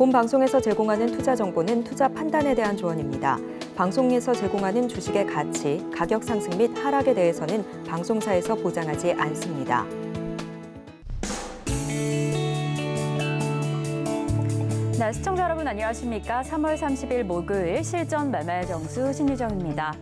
본 방송에서 제공하는 투자 정보는 투자 판단에 대한 조언입니다. 방송에서 제공하는 주식의 가치, 가격 상승 및 하락에 대해서는 방송사에서 보장하지 않습니다. 네, 시청자 여러분 안녕하십니까? 3월 30일 목요일 실전 매매 정수 신유정입니다.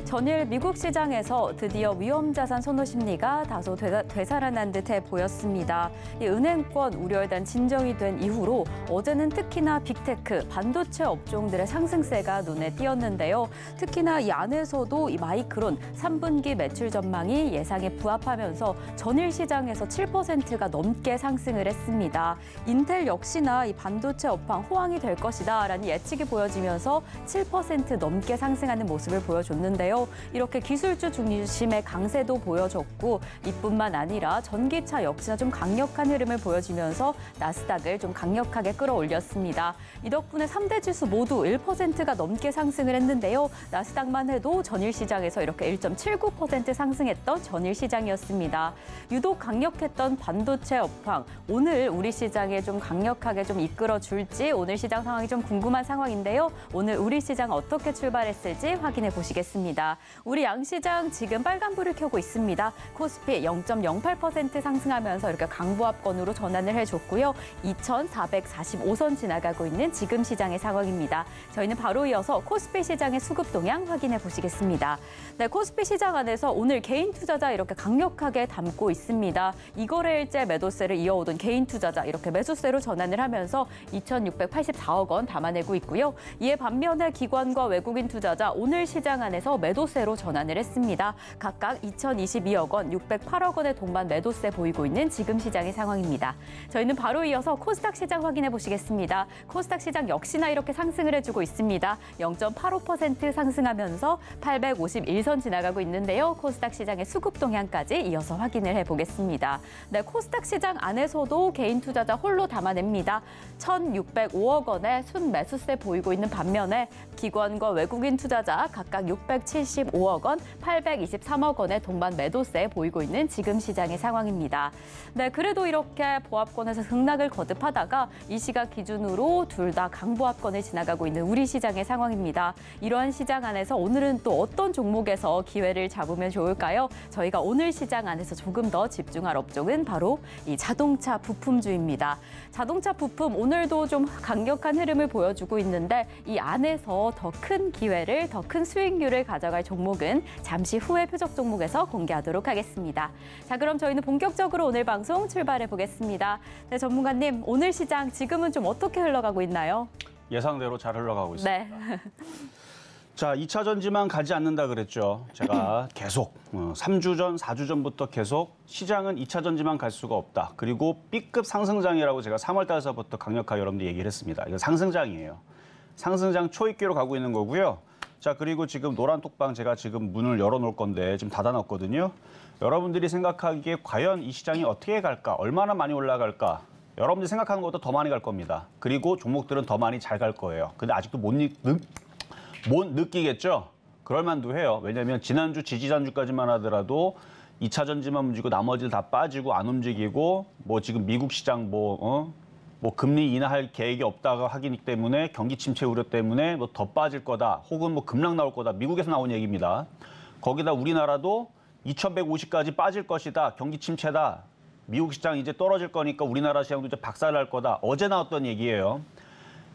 전일 미국 시장에서 드디어 위험자산 선호 심리가 다소 되살아난 듯해 보였습니다. 이 은행권 우려에 대한 진정이 된 이후로 어제는 특히나 빅테크, 반도체 업종들의 상승세가 눈에 띄었는데요. 특히나 이 안에서도 이 마이크론 3분기 매출 전망이 예상에 부합하면서 전일 시장에서 7%가 넘게 상승을 했습니다. 인텔 역시나 이 반도체 업황 호황이 될 것이다라는 예측이 보여지면서 7% 넘게 상승하는 모습을 보여줬는데요. 이렇게 기술주 중심의 강세도 보여줬고 이뿐만 아니라 전기차 역시나 좀 강력한 흐름을 보여주면서 나스닥을 좀 강력하게 끌어올렸습니다. 이 덕분에 3대 지수 모두 1%가 넘게 상승을 했는데요. 나스닥만 해도 전일 시장에서 이렇게 1.79% 상승했던 전일 시장이었습니다. 유독 강력했던 반도체 업황, 오늘 우리 시장에 좀 강력하게 좀 이끌어줄지 오늘 시장 상황이 좀 궁금한 상황인데요. 오늘 우리 시장 어떻게 출발했을지 확인해 보시겠습니다. 우리 양시장 지금 빨간불을 켜고 있습니다. 코스피 0.08% 상승하면서 이렇게 강보합권으로 전환을 해줬고요. 2,445선 지나가고 있는 지금 시장의 상황입니다. 저희는 바로 이어서 코스피 시장의 수급 동향 확인해 보시겠습니다. 네, 코스피 시장 안에서 오늘 개인 투자자 이렇게 강력하게 담고 있습니다. 이거래일째 매도세를 이어오던 개인 투자자 이렇게 매수세로 전환을 하면서 2,684억 원 담아내고 있고요. 이에 반면에 기관과 외국인 투자자 오늘 시장 안에서 매도세로 전환을 했습니다. 각각 2,022억 원, 608억 원의 동반 매도세 보이고 있는 지금 시장의 상황입니다. 저희는 바로 이어서 코스닥 시장 확인해 보시겠습니다. 코스닥 시장 역시나 이렇게 상승을 해주고 있습니다. 0.85% 상승하면서 851선 지나가고 있는데요. 코스닥 시장의 수급 동향까지 이어서 확인을 해보겠습니다. 네, 코스닥 시장 안에서도 개인 투자자 홀로 담아냅니다. 1,605억 원의 순매수세 보이고 있는 반면에 기관과 외국인 투자자 각각 675억 원, 823억 원의 동반 매도세 보이고 있는 지금 시장의 상황입니다. 네, 그래도 이렇게 보합권에서 등락을 거듭하다가 이 시각 기준으로 둘 다 강보합권을 지나가고 있는 우리 시장의 상황입니다. 이러한 시장 안에서 오늘은 또 어떤 종목에서 기회를 잡으면 좋을까요? 저희가 오늘 시장 안에서 조금 더 집중할 업종은 바로 이 자동차 부품주입니다. 자동차 부품 오늘도 좀 강력한 흐름을 보여주고 있는데 이 안에서 더 큰 기회를, 더 큰 수익률을 가져갈 종목은 잠시 후에 표적 종목에서 공개하도록 하겠습니다. 자, 그럼 저희는 본격적으로 오늘 방송 출발해 보겠습니다. 네, 전문가님, 오늘 시장 지금은 좀 어떻게 흘러가고 있나요? 예상대로 잘 흘러가고 있습니다. 네. 자, 2차 전지만 가지 않는다 그랬죠. 제가 계속 3주 전, 4주 전부터 계속 시장은 2차 전지만 갈 수가 없다. 그리고 B급 상승장이라고 제가 3월 달서부터 강력하게 여러분들 얘기를 했습니다. 이거 상승장이에요. 상승장 초입기로 가고 있는 거고요. 자, 그리고 지금 노란 톡방 제가 지금 문을 열어놓을 건데 지금 닫아놨거든요. 여러분들이 생각하기에 과연 이 시장이 어떻게 갈까? 얼마나 많이 올라갈까? 여러분들이 생각하는 것보다 더 많이 갈 겁니다. 그리고 종목들은 더 많이 잘 갈 거예요. 근데 아직도 못 느끼겠죠? 그럴만도 해요. 왜냐하면 지난주, 지지난주까지만 하더라도 2차 전지만 움직이고 나머지를 다 빠지고 안 움직이고 뭐 지금 미국 시장 뭐 금리 인하할 계획이 없다가 하기 때문에 경기 침체 우려 때문에 뭐 더 빠질 거다 혹은 뭐 급락 나올 거다 미국에서 나온 얘기입니다. 거기다 우리나라도 2150까지 빠질 것이다. 경기 침체다. 미국 시장 이제 떨어질 거니까 우리나라 시장도 이제 박살날 거다. 어제 나왔던 얘기예요.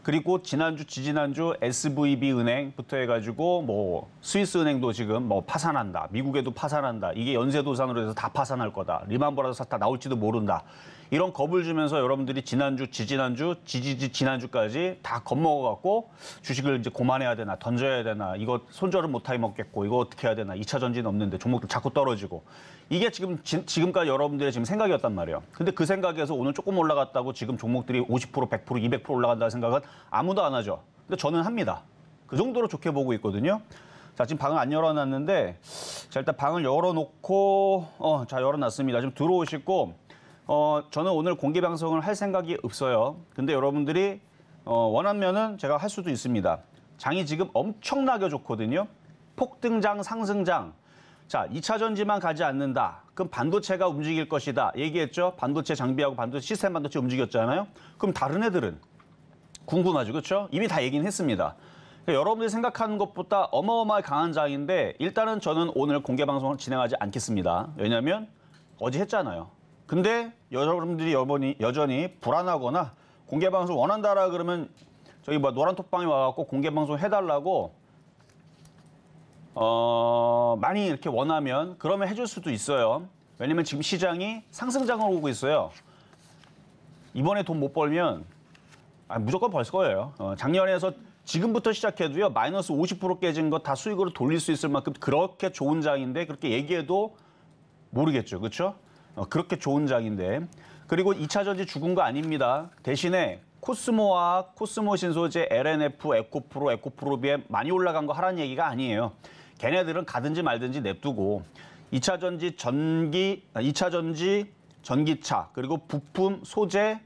그리고 지난주, 지지난주 SVB 은행부터 해가지고 뭐 스위스 은행도 지금 뭐 파산한다. 미국에도 파산한다. 이게 연쇄도산으로 해서 다 파산할 거다. 리만 브라더스 사태 나올지도 모른다. 이런 겁을 주면서 여러분들이 지난주, 지지난주, 지난주까지 다 겁먹어갖고 주식을 이제 고만해야 되나, 던져야 되나, 이거 손절을 못하게 먹겠고, 이거 어떻게 해야 되나, 2차 전지는 없는데 종목들 자꾸 떨어지고. 이게 지금까지 여러분들의 지금 생각이었단 말이에요. 근데 그 생각에서 오늘 조금 올라갔다고 지금 종목들이 50%, 100%, 200% 올라간다는 생각은 아무도 안 하죠. 근데 저는 합니다. 그 정도로 좋게 보고 있거든요. 자, 지금 방을 안 열어놨는데, 자, 일단 방을 열어놓고, 자, 열어놨습니다. 지금 들어오시고, 저는 오늘 공개 방송을 할 생각이 없어요. 근데 여러분들이 원하면은 제가 할 수도 있습니다. 장이 지금 엄청나게 좋거든요. 폭등장, 상승장. 자, 2차 전지만 가지 않는다. 그럼 반도체가 움직일 것이다. 얘기했죠? 반도체 장비하고 반도체 시스템 반도체 움직였잖아요. 그럼 다른 애들은 궁금하죠, 그렇죠? 이미 다 얘기는 했습니다. 그러니까 여러분들이 생각하는 것보다 어마어마하게 강한 장인데 일단은 저는 오늘 공개 방송을 진행하지 않겠습니다. 왜냐하면 어제 했잖아요. 근데 여러분들이 여전히 불안하거나 공개 방송 원한다라 그러면 저기 뭐 노란톡방에 와갖고 공개 방송 해달라고 많이 이렇게 원하면 그러면 해줄 수도 있어요. 왜냐면 지금 시장이 상승장으로 오고 있어요. 이번에 돈 못 벌면 무조건 벌 거예요. 작년에서 지금부터 시작해도요. 마이너스 50% 깨진 거 다 수익으로 돌릴 수 있을 만큼 그렇게 좋은 장인데 그렇게 얘기해도 모르겠죠. 그렇죠? 그렇게 좋은 장인데. 그리고 2차 전지 죽은 거 아닙니다. 대신에 코스모와 코스모 신소재, LNF, 에코프로, 에코프로비에 많이 올라간 거 하라는 얘기가 아니에요. 걔네들은 가든지 말든지 냅두고 2차 전지, 전기차, 그리고 부품, 소재,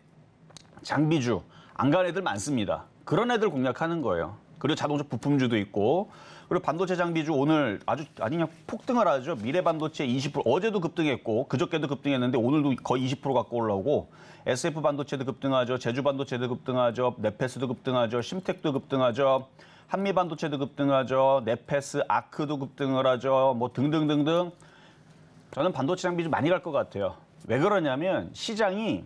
장비주 안 간 애들 많습니다. 그런 애들 공략하는 거예요. 그리고 자동차 부품주도 있고 그리고 반도체 장비주 오늘 아주 그냥 폭등을 하죠. 미래반도체 20% 어제도 급등했고 그저께도 급등했는데 오늘도 거의 20% 갖고 올라오고 SF 반도체도 급등하죠. 제주 반도체도 급등하죠. 네페스도 급등하죠. 심텍도 급등하죠. 한미 반도체도 급등하죠. 네페스, 아크도 급등을 하죠. 뭐 등등등등. 저는 반도체 장비주 많이 갈 것 같아요. 왜 그러냐면 시장이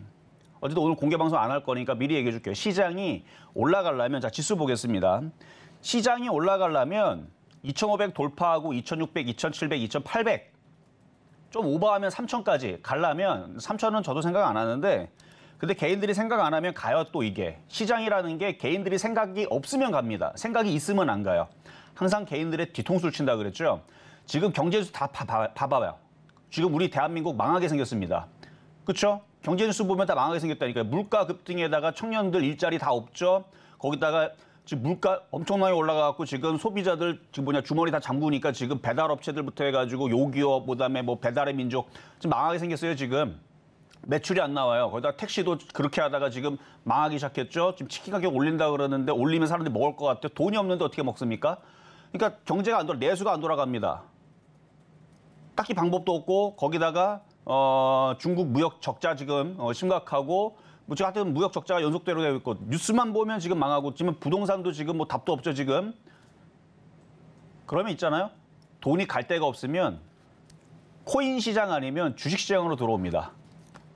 어쨌든 오늘 공개 방송 안 할 거니까 미리 얘기해 줄게요. 시장이 올라가려면 자 지수 보겠습니다. 시장이 올라가려면 2,500 돌파하고 2,600, 2,700, 2,800 좀 오버하면 3,000까지 가려면 3,000은 저도 생각 안 하는데 근데 개인들이 생각 안 하면 가요 또 이게. 시장이라는 게 개인들이 생각이 없으면 갑니다. 생각이 있으면 안 가요. 항상 개인들의 뒤통수를 친다 그랬죠. 지금 경제뉴스 다 봐봐요. 지금 우리 대한민국 망하게 생겼습니다. 그렇죠? 경제뉴스 보면 다 망하게 생겼다니까요. 물가 급등에다가 청년들 일자리 다 없죠. 거기다가 지금 물가 엄청나게 올라가갖고 지금 소비자들 지금 주머니 다 잠그니까 지금 배달업체들부터 해가지고 요기업 그다음에 뭐 배달의 민족 지금 망하게 생겼어요 지금. 매출이 안 나와요. 거기다 택시도 그렇게 하다가 지금 망하기 시작했죠. 지금 치킨 가격 올린다 그러는데 올리면 사람들이 먹을 것 같아요. 돈이 없는데 어떻게 먹습니까? 그러니까 경제가 안 돌아, 내수가 안 돌아갑니다. 딱히 방법도 없고 거기다가 중국 무역 적자 지금 심각하고 뭐 지금 하여튼 무역 적자가 연속대로 되고 있고 뉴스만 보면 지금 망하고 지금 부동산도 지금 뭐 답도 없죠 지금. 그러면 있잖아요. 돈이 갈 데가 없으면 코인 시장 아니면 주식 시장으로 들어옵니다.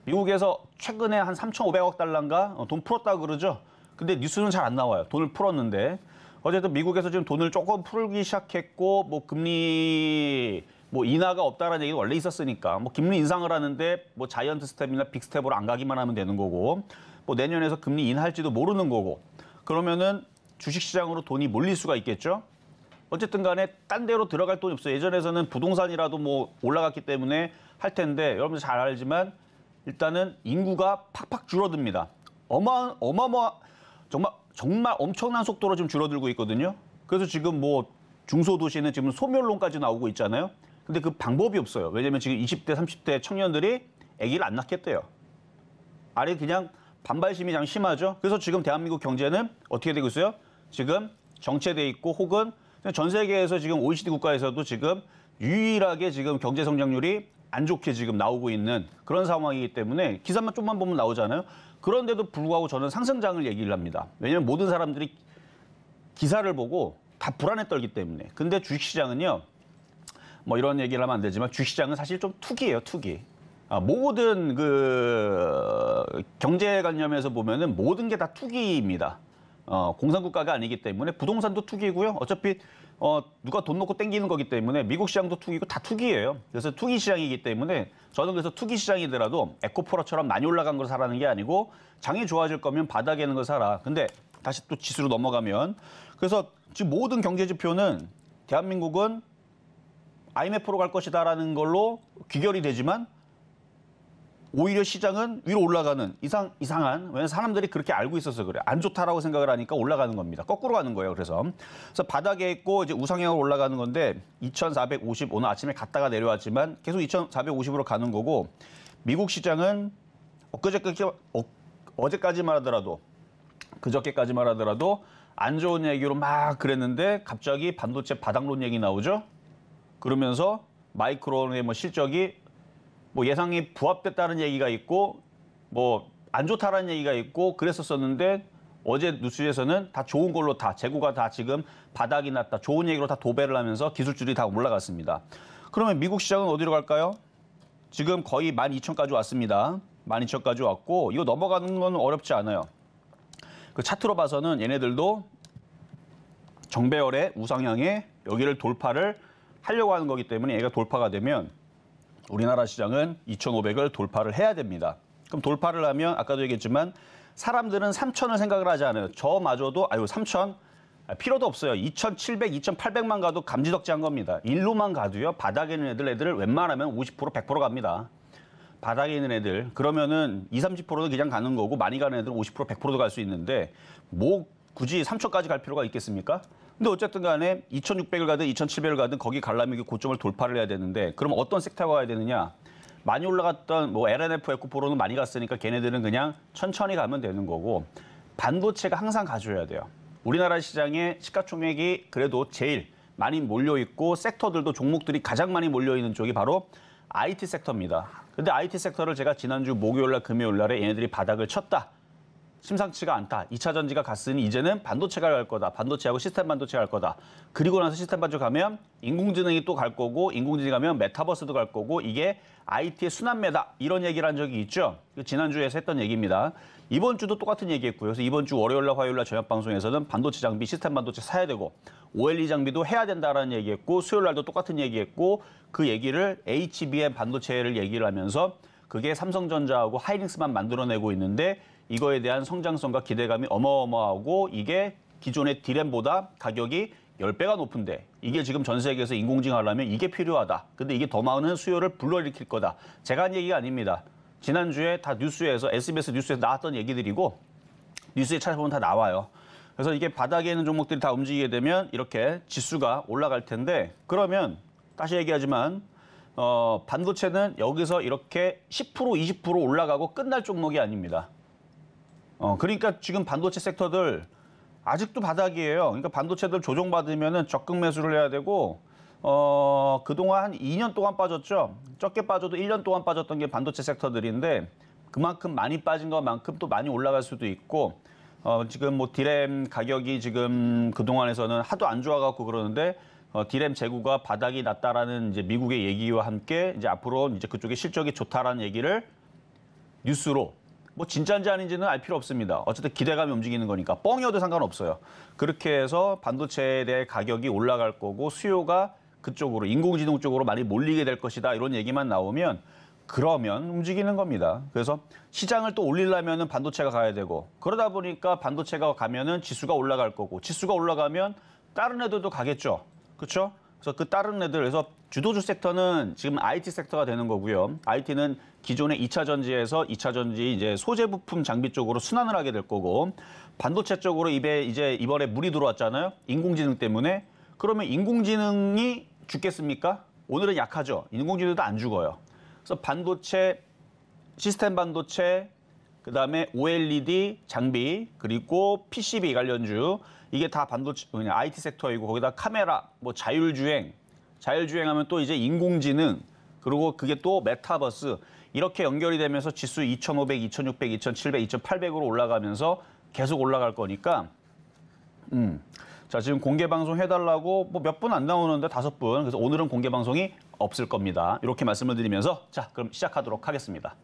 미국에서 최근에 한 3,500억 달러인가 돈 풀었다 그러죠. 근데 뉴스는 잘 안 나와요. 돈을 풀었는데 어쨌든 미국에서 지금 돈을 조금 풀기 시작했고 뭐 금리 뭐 인하가 없다라는 얘기도 원래 있었으니까 뭐 금리 인상을 하는데 뭐 자이언트 스텝이나 빅 스텝으로 안 가기만 하면 되는 거고 뭐 내년에서 금리 인하할지도 모르는 거고 그러면은 주식시장으로 돈이 몰릴 수가 있겠죠. 어쨌든 간에 딴 데로 들어갈 돈이 없어요. 예전에서는 부동산이라도 뭐 올라갔기 때문에 할 텐데 여러분들 잘 알지만 일단은 인구가 팍팍 줄어듭니다. 정말 엄청난 속도로 지금 줄어들고 있거든요. 그래서 지금 뭐 중소도시는 지금 소멸론까지 나오고 있잖아요. 근데 그 방법이 없어요. 왜냐면 지금 20대, 30대 청년들이 아기를 안 낳겠대요. 아래 그냥 반발심이 참 심하죠. 그래서 지금 대한민국 경제는 어떻게 되고 있어요? 지금 정체돼 있고 혹은 전 세계에서 지금 OECD 국가에서도 지금 유일하게 지금 경제 성장률이 안 좋게 지금 나오고 있는 그런 상황이기 때문에 기사만 좀만 보면 나오잖아요. 그런데도 불구하고 저는 상승장을 얘기를 합니다. 왜냐하면 모든 사람들이 기사를 보고 다 불안에 떨기 때문에. 근데 주식시장은요. 뭐 이런 얘기를 하면 안 되지만 주식시장은 사실 좀 투기예요. 투기. 모든 그 경제관념에서 보면은 모든 게 다 투기입니다. 공산국가가 아니기 때문에 부동산도 투기고요. 어차피 누가 돈 놓고 땡기는 거기 때문에 미국 시장도 투기고 다 투기예요. 그래서 투기 시장이기 때문에 저는 그래서 투기 시장이더라도 에코프로처럼 많이 올라간 걸 사라는 게 아니고 장이 좋아질 거면 바닥에 있는 걸 사라. 근데 다시 또 지수로 넘어가면 그래서 지금 모든 경제 지표는 대한민국은 IMF로 갈 것이다라는 걸로 귀결이 되지만 오히려 시장은 위로 올라가는 이상한 왜냐면 사람들이 그렇게 알고 있어서 그래. 안 좋다라고 생각을 하니까 올라가는 겁니다. 거꾸로 가는 거예요. 그래서 바닥에 있고 이제 우상향으로 올라가는 건데 2,450 오늘 아침에 갔다가 내려왔지만 계속 2,450으로 가는 거고 미국 시장은 어제까지만 하더라도 그저께까지만 하더라도 안 좋은 얘기로 막 그랬는데 갑자기 반도체 바닥론 얘기 나오죠. 그러면서 마이크론의 뭐 실적이 뭐 예상이 부합됐다는 얘기가 있고 뭐 안 좋다라는 얘기가 있고 그랬었었는데 어제 뉴스에서는 다 좋은 걸로 다 재고가 다 지금 바닥이 났다. 좋은 얘기로 다 도배를 하면서 기술줄이 다 올라갔습니다. 그러면 미국 시장은 어디로 갈까요? 지금 거의 12,000까지 왔습니다. 12,000까지 왔고 이거 넘어가는 건 어렵지 않아요. 그 차트로 봐서는 얘네들도 정배열의 우상향에 여기를 돌파를 하려고 하는 거기 때문에 얘가 돌파가 되면 우리나라 시장은 2,500을 돌파를 해야 됩니다. 그럼 돌파를 하면 아까도 얘기했지만 사람들은 3,000을 생각을 하지 않아요. 저마저도 3,000 필요도 없어요. 2,700, 2,800만 가도 감지덕지한 겁니다. 일로만 가도요. 바닥에 있는 애들을 웬만하면 50%, 100% 갑니다. 바닥에 있는 애들. 그러면은 20, 30%도 그냥 가는 거고 많이 가는 애들은 50%, 100%도 갈 수 있는데 뭐 굳이 3,000까지 갈 필요가 있겠습니까? 근데 어쨌든 간에 2,600을 가든 2,700을 가든 거기 가려면 고점을 돌파를 해야 되는데 그럼 어떤 섹터가 가야 되느냐? 많이 올라갔던 뭐 LNF, 에코프로는 많이 갔으니까 걔네들은 그냥 천천히 가면 되는 거고 반도체가 항상 가져야 돼요. 우리나라 시장에 시가총액이 그래도 제일 많이 몰려있고 섹터들도 종목들이 가장 많이 몰려있는 쪽이 바로 IT 섹터입니다. 근데 IT 섹터를 제가 지난주 목요일날, 금요일날에 얘네들이 바닥을 쳤다. 심상치가 않다. 2차 전지가 갔으니 이제는 반도체가 갈 거다. 반도체하고 시스템 반도체가 갈 거다. 그리고 나서 시스템 반도체 가면 인공지능이 또 갈 거고 인공지능이 가면 메타버스도 갈 거고 이게 IT의 순환매다. 이런 얘기를 한 적이 있죠. 지난주에서 했던 얘기입니다. 이번 주도 똑같은 얘기했고요. 그래서 이번 주 월요일날, 화요일날 저녁 방송에서는 반도체 장비, 시스템 반도체 사야 되고 OLED 장비도 해야 된다라는 얘기했고 수요일날도 똑같은 얘기했고 그 얘기를 HBM 반도체를 얘기를 하면서 그게 삼성전자하고 하이닉스만 만들어내고 있는데 이거에 대한 성장성과 기대감이 어마어마하고 이게 기존의 D램보다 가격이 10배가 높은데 이게 지금 전 세계에서 인공지능 하려면 이게 필요하다. 근데 이게 더 많은 수요를 불러일으킬 거다. 제가 한 얘기가 아닙니다. 지난주에 다 뉴스에서 SBS 뉴스에서 나왔던 얘기들이고 뉴스에 찾아보면 다 나와요. 그래서 이게 바닥에 있는 종목들이 다 움직이게 되면 이렇게 지수가 올라갈 텐데 그러면 다시 얘기하지만 반도체는 여기서 이렇게 10%, 20% 올라가고 끝날 종목이 아닙니다. 그러니까 지금 반도체 섹터들 아직도 바닥이에요. 그러니까 반도체들 조정받으면은 적극 매수를 해야 되고 그동안 한 2년 동안 빠졌죠. 적게 빠져도 1년 동안 빠졌던 게 반도체 섹터들인데 그만큼 많이 빠진 것만큼 또 많이 올라갈 수도 있고 지금 뭐 디램 가격이 지금 그동안에서는 하도 안 좋아갖고 그러는데 디램 재고가 바닥이 났다라는 이제 미국의 얘기와 함께 이제 앞으로 이제 그쪽에 실적이 좋다라는 얘기를 뉴스로 뭐 진짜인지 아닌지는 알 필요 없습니다. 어쨌든 기대감이 움직이는 거니까 뻥이어도 상관없어요. 그렇게 해서 반도체에 대해 가격이 올라갈 거고 수요가 그쪽으로 인공지능 쪽으로 많이 몰리게 될 것이다. 이런 얘기만 나오면 그러면 움직이는 겁니다. 그래서 시장을 또 올리려면은 반도체가 가야 되고 그러다 보니까 반도체가 가면은 지수가 올라갈 거고 지수가 올라가면 다른 애들도 가겠죠. 그렇죠? 그래서 그 다른 애들 그래서 주도주 섹터는 지금 IT 섹터가 되는 거고요. IT는 기존의 2차 전지에서 2차 전지 이제 소재 부품 장비 쪽으로 순환을 하게 될 거고 반도체 쪽으로 이제 이번에 물이 들어왔잖아요. 인공지능 때문에. 그러면 인공지능이 죽겠습니까? 오늘은 약하죠. 인공지능도 안 죽어요. 그래서 반도체, 시스템 반도체, 그다음에 OLED 장비, 그리고 PCB 관련주 이게 다 반도체 그냥 IT 섹터이고 거기다 카메라, 뭐 자율주행하면 또 이제 인공지능 그리고 그게 또 메타버스 이렇게 연결이 되면서 지수 2,500, 2,600, 2,700, 2,800으로 올라가면서 계속 올라갈 거니까 자, 지금 공개 방송 해달라고 뭐 몇 분 안 나오는데 5분. 그래서 오늘은 공개 방송이 없을 겁니다. 이렇게 말씀을 드리면서 자, 그럼 시작하도록 하겠습니다.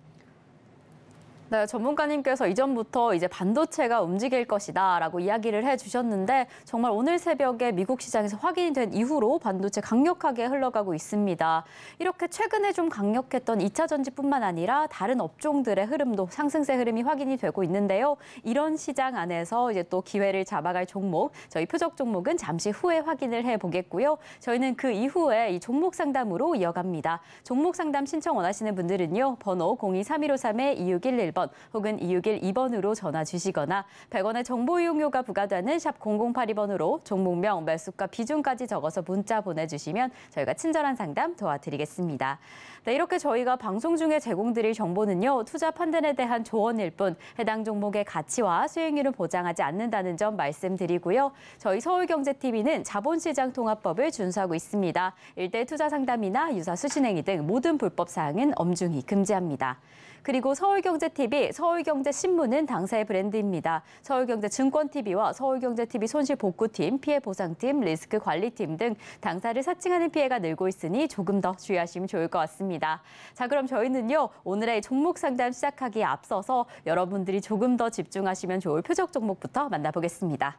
네, 전문가님께서 이전부터 이제 반도체가 움직일 것이다라고 이야기를 해주셨는데 정말 오늘 새벽에 미국 시장에서 확인이 된 이후로 반도체 강력하게 흘러가고 있습니다. 이렇게 최근에 좀 강력했던 2차 전지뿐만 아니라 다른 업종들의 흐름도 상승세 흐름이 확인이 되고 있는데요. 이런 시장 안에서 이제 또 기회를 잡아갈 종목, 저희 표적 종목은 잠시 후에 확인을 해보겠고요. 저희는 그 이후에 이 종목 상담으로 이어갑니다. 종목 상담 신청 원하시는 분들은요. 번호 023153-2611 혹은 2612번으로 전화 주시거나 100원의 정보 이용료가 부과되는 샵 0082번으로 종목명, 매수가, 비중까지 적어서 문자 보내주시면 저희가 친절한 상담 도와드리겠습니다. 네, 이렇게 저희가 방송 중에 제공드릴 정보는요. 투자 판단에 대한 조언일 뿐 해당 종목의 가치와 수익률을 보장하지 않는다는 점 말씀드리고요. 저희 서울경제TV는 자본시장통합법을 준수하고 있습니다. 일대 투자 상담이나 유사 수신행위 등 모든 불법 사항은 엄중히 금지합니다. 그리고 서울경제TV, 서울경제신문은 당사의 브랜드입니다. 서울경제증권TV와 서울경제TV 손실복구팀, 피해보상팀, 리스크관리팀 등 당사를 사칭하는 피해가 늘고 있으니 조금 더 주의하시면 좋을 것 같습니다. 자, 그럼 저희는요, 오늘의 종목 상담 시작하기에 앞서서 여러분들이 조금 더 집중하시면 좋을 표적 종목부터 만나보겠습니다.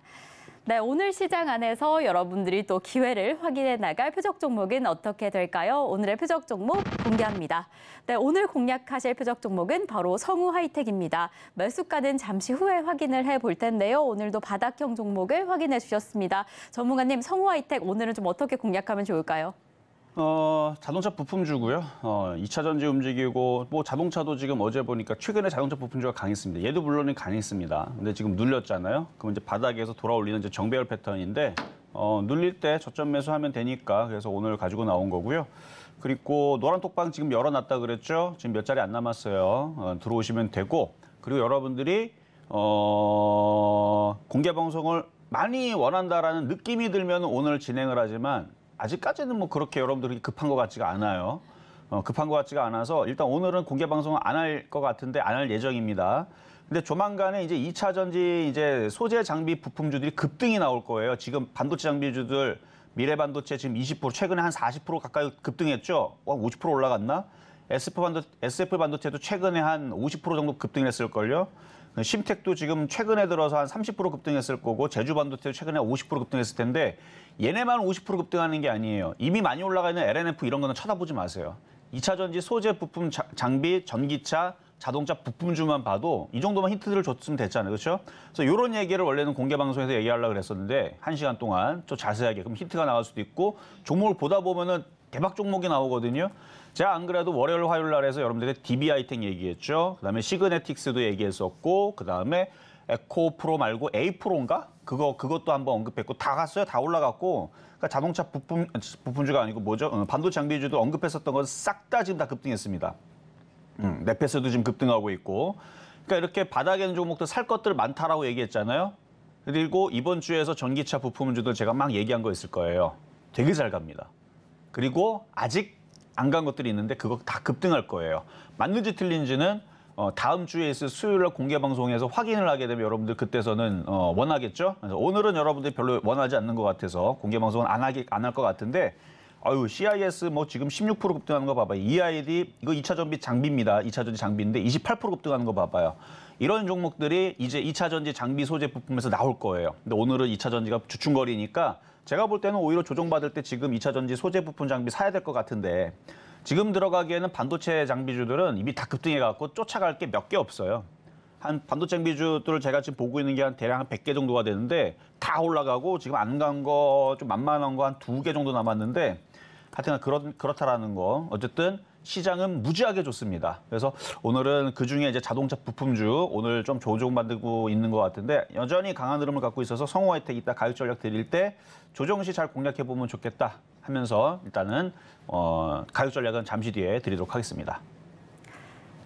네, 오늘 시장 안에서 여러분들이 또 기회를 확인해 나갈 표적 종목은 어떻게 될까요? 오늘의 표적 종목 공개합니다. 네, 오늘 공략하실 표적 종목은 바로 성우하이텍입니다. 매수가는 잠시 후에 확인을 해볼 텐데요. 오늘도 바닥형 종목을 확인해 주셨습니다. 전문가님, 성우하이텍 오늘은 좀 어떻게 공략하면 좋을까요? 자동차 부품주고요. 2차 전지 움직이고 뭐 자동차도 지금 어제 보니까 최근에 자동차 부품주가 강했습니다. 얘도 물론 강했습니다. 근데 지금 눌렸잖아요. 그럼 이제 바닥에서 돌아올리는 이제 정배열 패턴인데 눌릴 때 저점 매수하면 되니까 그래서 오늘 가지고 나온 거고요. 그리고 노란 톡방 지금 열어놨다 그랬죠. 지금 몇 자리 안 남았어요. 들어오시면 되고 그리고 여러분들이 공개 방송을 많이 원한다라는 느낌이 들면 오늘 진행을 하지만 아직까지는 뭐 그렇게 여러분들이 급한 것 같지가 않아요. 급한 것 같지가 않아서 일단 오늘은 공개 방송을 안 할 것 같은데 안 할 예정입니다. 근데 조만간에 이제 2차 전지 이제 소재 장비 부품주들이 급등이 나올 거예요. 지금 반도체 장비주들 미래 반도체 지금 20% 최근에 한 40% 가까이 급등했죠. 50% 올라갔나? SF 반도체도 최근에 한 50% 정도 급등했을 걸요. 심텍도 지금 최근에 들어서 한 30% 급등했을 거고 제주 반도체도 최근에 50% 급등했을 텐데 얘네만 50% 급등하는 게 아니에요. 이미 많이 올라가 있는 LNF 이런 거는 쳐다보지 마세요. 2차 전지 소재 부품 장비, 전기차, 자동차 부품주만 봐도 이 정도만 힌트들을 줬으면 됐잖아요. 그렇죠? 그래서 이런 얘기를 원래는 공개 방송에서 얘기하려고 그랬었는데 1시간 동안 좀 자세하게 그럼 힌트가 나올 수도 있고 종목을 보다 보면은 대박 종목이 나오거든요. 제가 안 그래도 월요일, 화요일 날에서 여러분들의 DB하이텍 얘기했죠. 그다음에 시그네틱스도 얘기했었고 그다음에 에코프로 말고 에이프로인가? 그것도 한번 언급했고 다 갔어요. 다 올라갔고 그러니까 자동차 부품주가 아니고 뭐죠? 반도체 장비주도 언급했었던 건 싹 다 지금 다 급등했습니다. 네페스도 지금 급등하고 있고 그러니까 이렇게 바닥에 있는 종목들 살 것들 많다라고 얘기했잖아요. 그리고 이번 주에서 전기차 부품주들 제가 막 얘기한 거 있을 거예요. 되게 잘 갑니다. 그리고 아직 안 간 것들이 있는데 그거 다 급등할 거예요. 맞는지 틀린지는 다음 주에 있을 수요일날 공개 방송에서 확인을 하게 되면 여러분들 그때서는 원하겠죠. 그래서 오늘은 여러분들이 별로 원하지 않는 것 같아서 공개 방송은 안 할 것 같은데 CIS 뭐 지금 16% 급등하는 거 봐봐요. EID 이거 2차 전지 장비입니다. 2차 전지 장비인데 28% 급등하는 거 봐봐요. 이런 종목들이 이제 2차 전지 장비 소재 부품에서 나올 거예요. 근데 오늘은 2차 전지가 주춤거리니까 제가 볼 때는 오히려 조정받을 때 지금 2차 전지 소재 부품 장비 사야 될 것 같은데 지금 들어가기에는 반도체 장비주들은 이미 다 급등해갖고 쫓아갈 게 몇 개 없어요. 한 반도체 장비주들을 제가 지금 보고 있는 게 한 대략 한 100개 정도가 되는데 다 올라가고 지금 안 간 거 좀 만만한 거 한 2개 정도 남았는데 하여튼 그렇다라는 거. 어쨌든 시장은 무지하게 좋습니다. 그래서 오늘은 그중에 이제 자동차 부품주 오늘 좀 조정 만들고 있는 것 같은데 여전히 강한 흐름을 갖고 있어서 성우하이텍 이따 가격 전략 드릴 때 조정 시 잘 공략해 보면 좋겠다 하면서 일단은 가격 전략은 잠시 뒤에 드리도록 하겠습니다.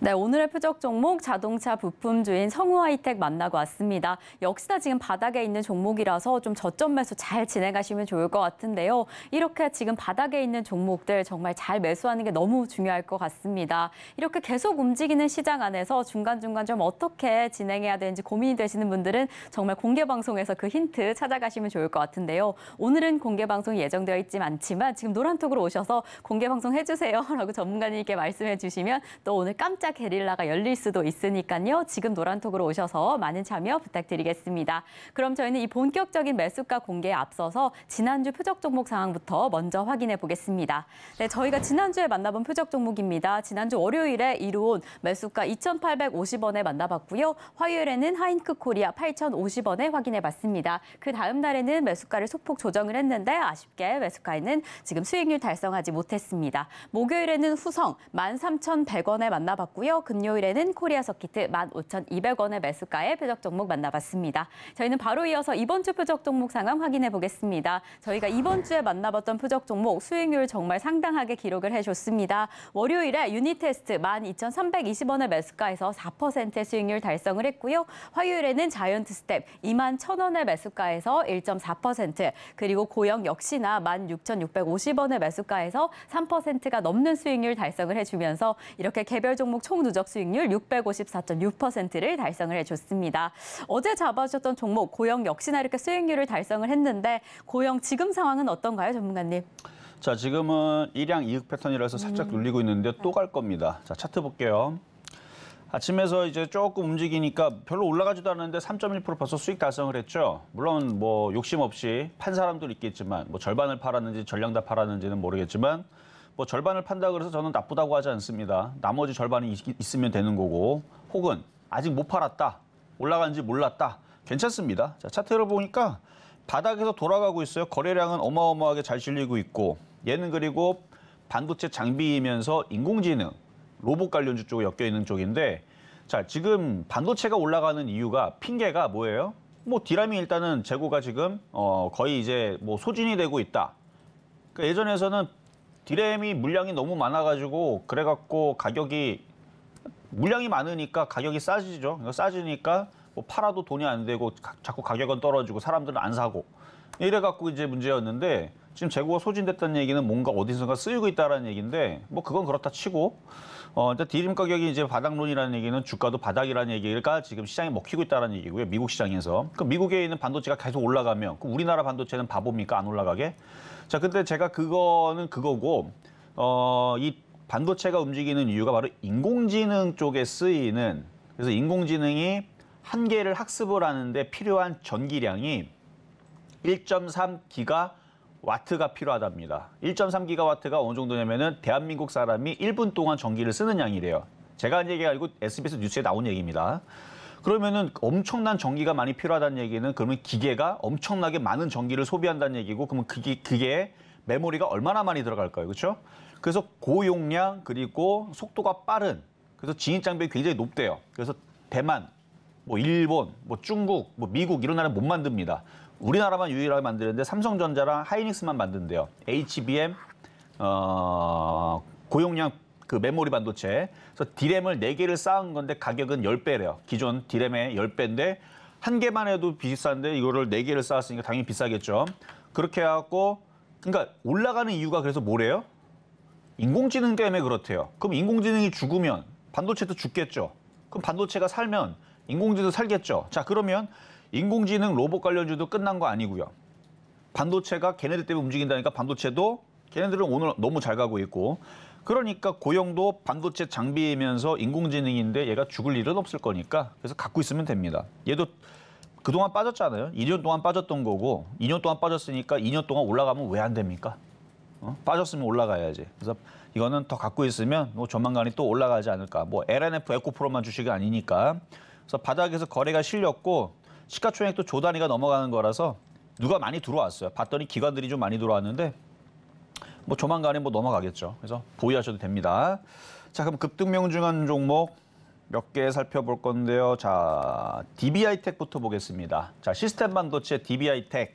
네, 오늘의 표적 종목 자동차 부품주인 성우하이텍 만나고 왔습니다. 역시나 지금 바닥에 있는 종목이라서 좀 저점 매수 잘 진행하시면 좋을 것 같은데요. 이렇게 지금 바닥에 있는 종목들 정말 잘 매수하는 게 너무 중요할 것 같습니다. 이렇게 계속 움직이는 시장 안에서 중간중간 좀 어떻게 진행해야 되는지 고민이 되시는 분들은 정말 공개 방송에서 그 힌트 찾아가시면 좋을 것 같은데요. 오늘은 공개 방송 예정되어 있지 않지만 지금 노란톡으로 오셔서 공개 방송 해주세요 라고 전문가님께 말씀해 주시면 또 오늘 깜짝 게릴라가 열릴 수도 있으니까요. 지금 노란톡으로 오셔서 많은 참여 부탁드리겠습니다. 그럼 저희는 이 본격적인 매수가 공개에 앞서서 지난주 표적 종목 상황부터 먼저 확인해 보겠습니다. 네, 저희가 지난주에 만나본 표적 종목입니다. 지난주 월요일에 이루온 매수가 2,850원에 만나봤고요. 화요일에는 하인크 코리아 8,050원에 확인해 봤습니다. 그 다음 날에는 매수가를 소폭 조정을 했는데 아쉽게 매수가에는 지금 수익률 달성하지 못했습니다. 목요일에는 후성 13,100원에 만나봤고요. 금요일에는 코리아 서키트 15,200원의 매수가의 표적 종목 만나봤습니다. 저희는 바로 이어서 이번 주 표적 종목 상황 확인해 보겠습니다. 저희가 이번 주에 만나봤던 표적 종목 수익률 정말 상당하게 기록을 해줬습니다. 월요일에 유니테스트 12,320원의 매수가에서 4%의 수익률 달성을 했고요. 화요일에는 자이언트 스텝 21,000원의 매수가에서 1.4%, 그리고 고영 역시나 16,650원의 매수가에서 3%가 넘는 수익률 달성을 해주면서 이렇게 개별 종목 총 누적 수익률 654.6%를 달성을 해줬습니다. 어제 잡아주셨던 종목 고영 역시나 이렇게 수익률을 달성을 했는데 고영 지금 상황은 어떤가요, 전문가님? 자, 지금은 일양 이익 패턴이라서 살짝 눌리고 있는데 또 갈 겁니다. 자, 차트 볼게요. 아침에서 이제 조금 움직이니까 별로 올라가지도 않았는데 3.1% 벌써 수익 달성을 했죠. 물론 뭐 욕심 없이 판 사람도 있겠지만 뭐 절반을 팔았는지 전량 다 팔았는지는 모르겠지만 뭐 절반을 판다 그래서 저는 나쁘다고 하지 않습니다. 나머지 절반이 있으면 되는 거고 혹은 아직 못 팔았다. 올라간지 몰랐다. 괜찮습니다. 자, 차트를 보니까 바닥에서 돌아가고 있어요. 거래량은 어마어마하게 잘 실리고 있고 얘는 그리고 반도체 장비이면서 인공지능, 로봇 관련주 쪽에 엮여 있는 쪽인데 자, 지금 반도체가 올라가는 이유가 핑계가 뭐예요? 뭐 디램이 일단은 재고가 지금 거의 이제 뭐 소진이 되고 있다. 그러니까 예전에서는 디램이 물량이 너무 많아가지고 그래갖고 가격이 물량이 많으니까 가격이 싸지죠. 싸지니까 뭐 팔아도 돈이 안 되고 자꾸 가격은 떨어지고 사람들은 안 사고 이래갖고 이제 문제였는데 지금 재고가 소진됐다는 얘기는 뭔가 어디선가 쓰이고 있다는 얘기인데 뭐 그건 그렇다 치고 일단 디램 가격이 이제 바닥론이라는 얘기는 주가도 바닥이라는 얘기가 지금 시장에 먹히고 있다는 얘기고요. 미국 시장에서. 그럼 미국에 있는 반도체가 계속 올라가면 그럼 우리나라 반도체는 바보입니까? 안 올라가게? 자, 근데 제가 그거는 그거고 이 반도체가 움직이는 이유가 바로 인공지능 쪽에 쓰이는 그래서 인공지능이 한 개를 학습을 하는데 필요한 전기량이 1.3기가와트가 필요하답니다. 1.3기가와트가 어느 정도냐면은 대한민국 사람이 1분 동안 전기를 쓰는 양이래요. 제가 한 얘기가 아니고 SBS 뉴스에 나온 얘기입니다. 그러면은 엄청난 전기가 많이 필요하다는 얘기는 그러면 기계가 엄청나게 많은 전기를 소비한다는 얘기고 그러면 그게 메모리가 얼마나 많이 들어갈까요? 그렇죠? 그래서 고용량 그리고 속도가 빠른 그래서 진입 장벽이 굉장히 높대요. 그래서 대만, 뭐 일본, 뭐 중국, 뭐 미국 이런 나라는 못 만듭니다. 우리나라만 유일하게 만드는데 삼성전자랑 하이닉스만 만든대요. HBM 고용량 그 메모리 반도체. 그래서 디램을 4개를 쌓은 건데 가격은 10배래요. 기존 디램의 10배인데 한 개만 해도 비싼데 이거를 4개를 쌓았으니까 당연히 비싸겠죠. 그렇게 해갖고 그러니까 올라가는 이유가 그래서 뭐래요? 인공지능 때문에 그렇대요. 그럼 인공지능이 죽으면 반도체도 죽겠죠. 그럼 반도체가 살면 인공지능도 살겠죠. 자, 그러면 인공지능 로봇 관련주도 끝난 거 아니고요. 반도체가 걔네들 때문에 움직인다니까 반도체도 걔네들은 오늘 너무 잘 가고 있고 그러니까 고용도 반도체 장비이면서 인공지능인데 얘가 죽을 일은 없을 거니까 그래서 갖고 있으면 됩니다. 얘도 그동안 빠졌잖아요. 2년 동안 빠졌던 거고 2년 동안 빠졌으니까 2년 동안 올라가면 왜 안 됩니까? 빠졌으면 올라가야지. 그래서 이거는 더 갖고 있으면 뭐 조만간에 또 올라가지 않을까. 뭐 LNF 에코프로만 주식이 아니니까. 그래서 바닥에서 거래가 실렸고 시가총액도 조 단위가 넘어가는 거라서 누가 많이 들어왔어요. 봤더니 기관들이 좀 많이 들어왔는데 뭐 조만간에 뭐 넘어가겠죠. 그래서 보유하셔도 됩니다. 자, 그럼 급등명중한 종목 몇 개 살펴볼 건데요. 자, DBI텍부터 보겠습니다. 자, 시스템 반도체 DBI텍.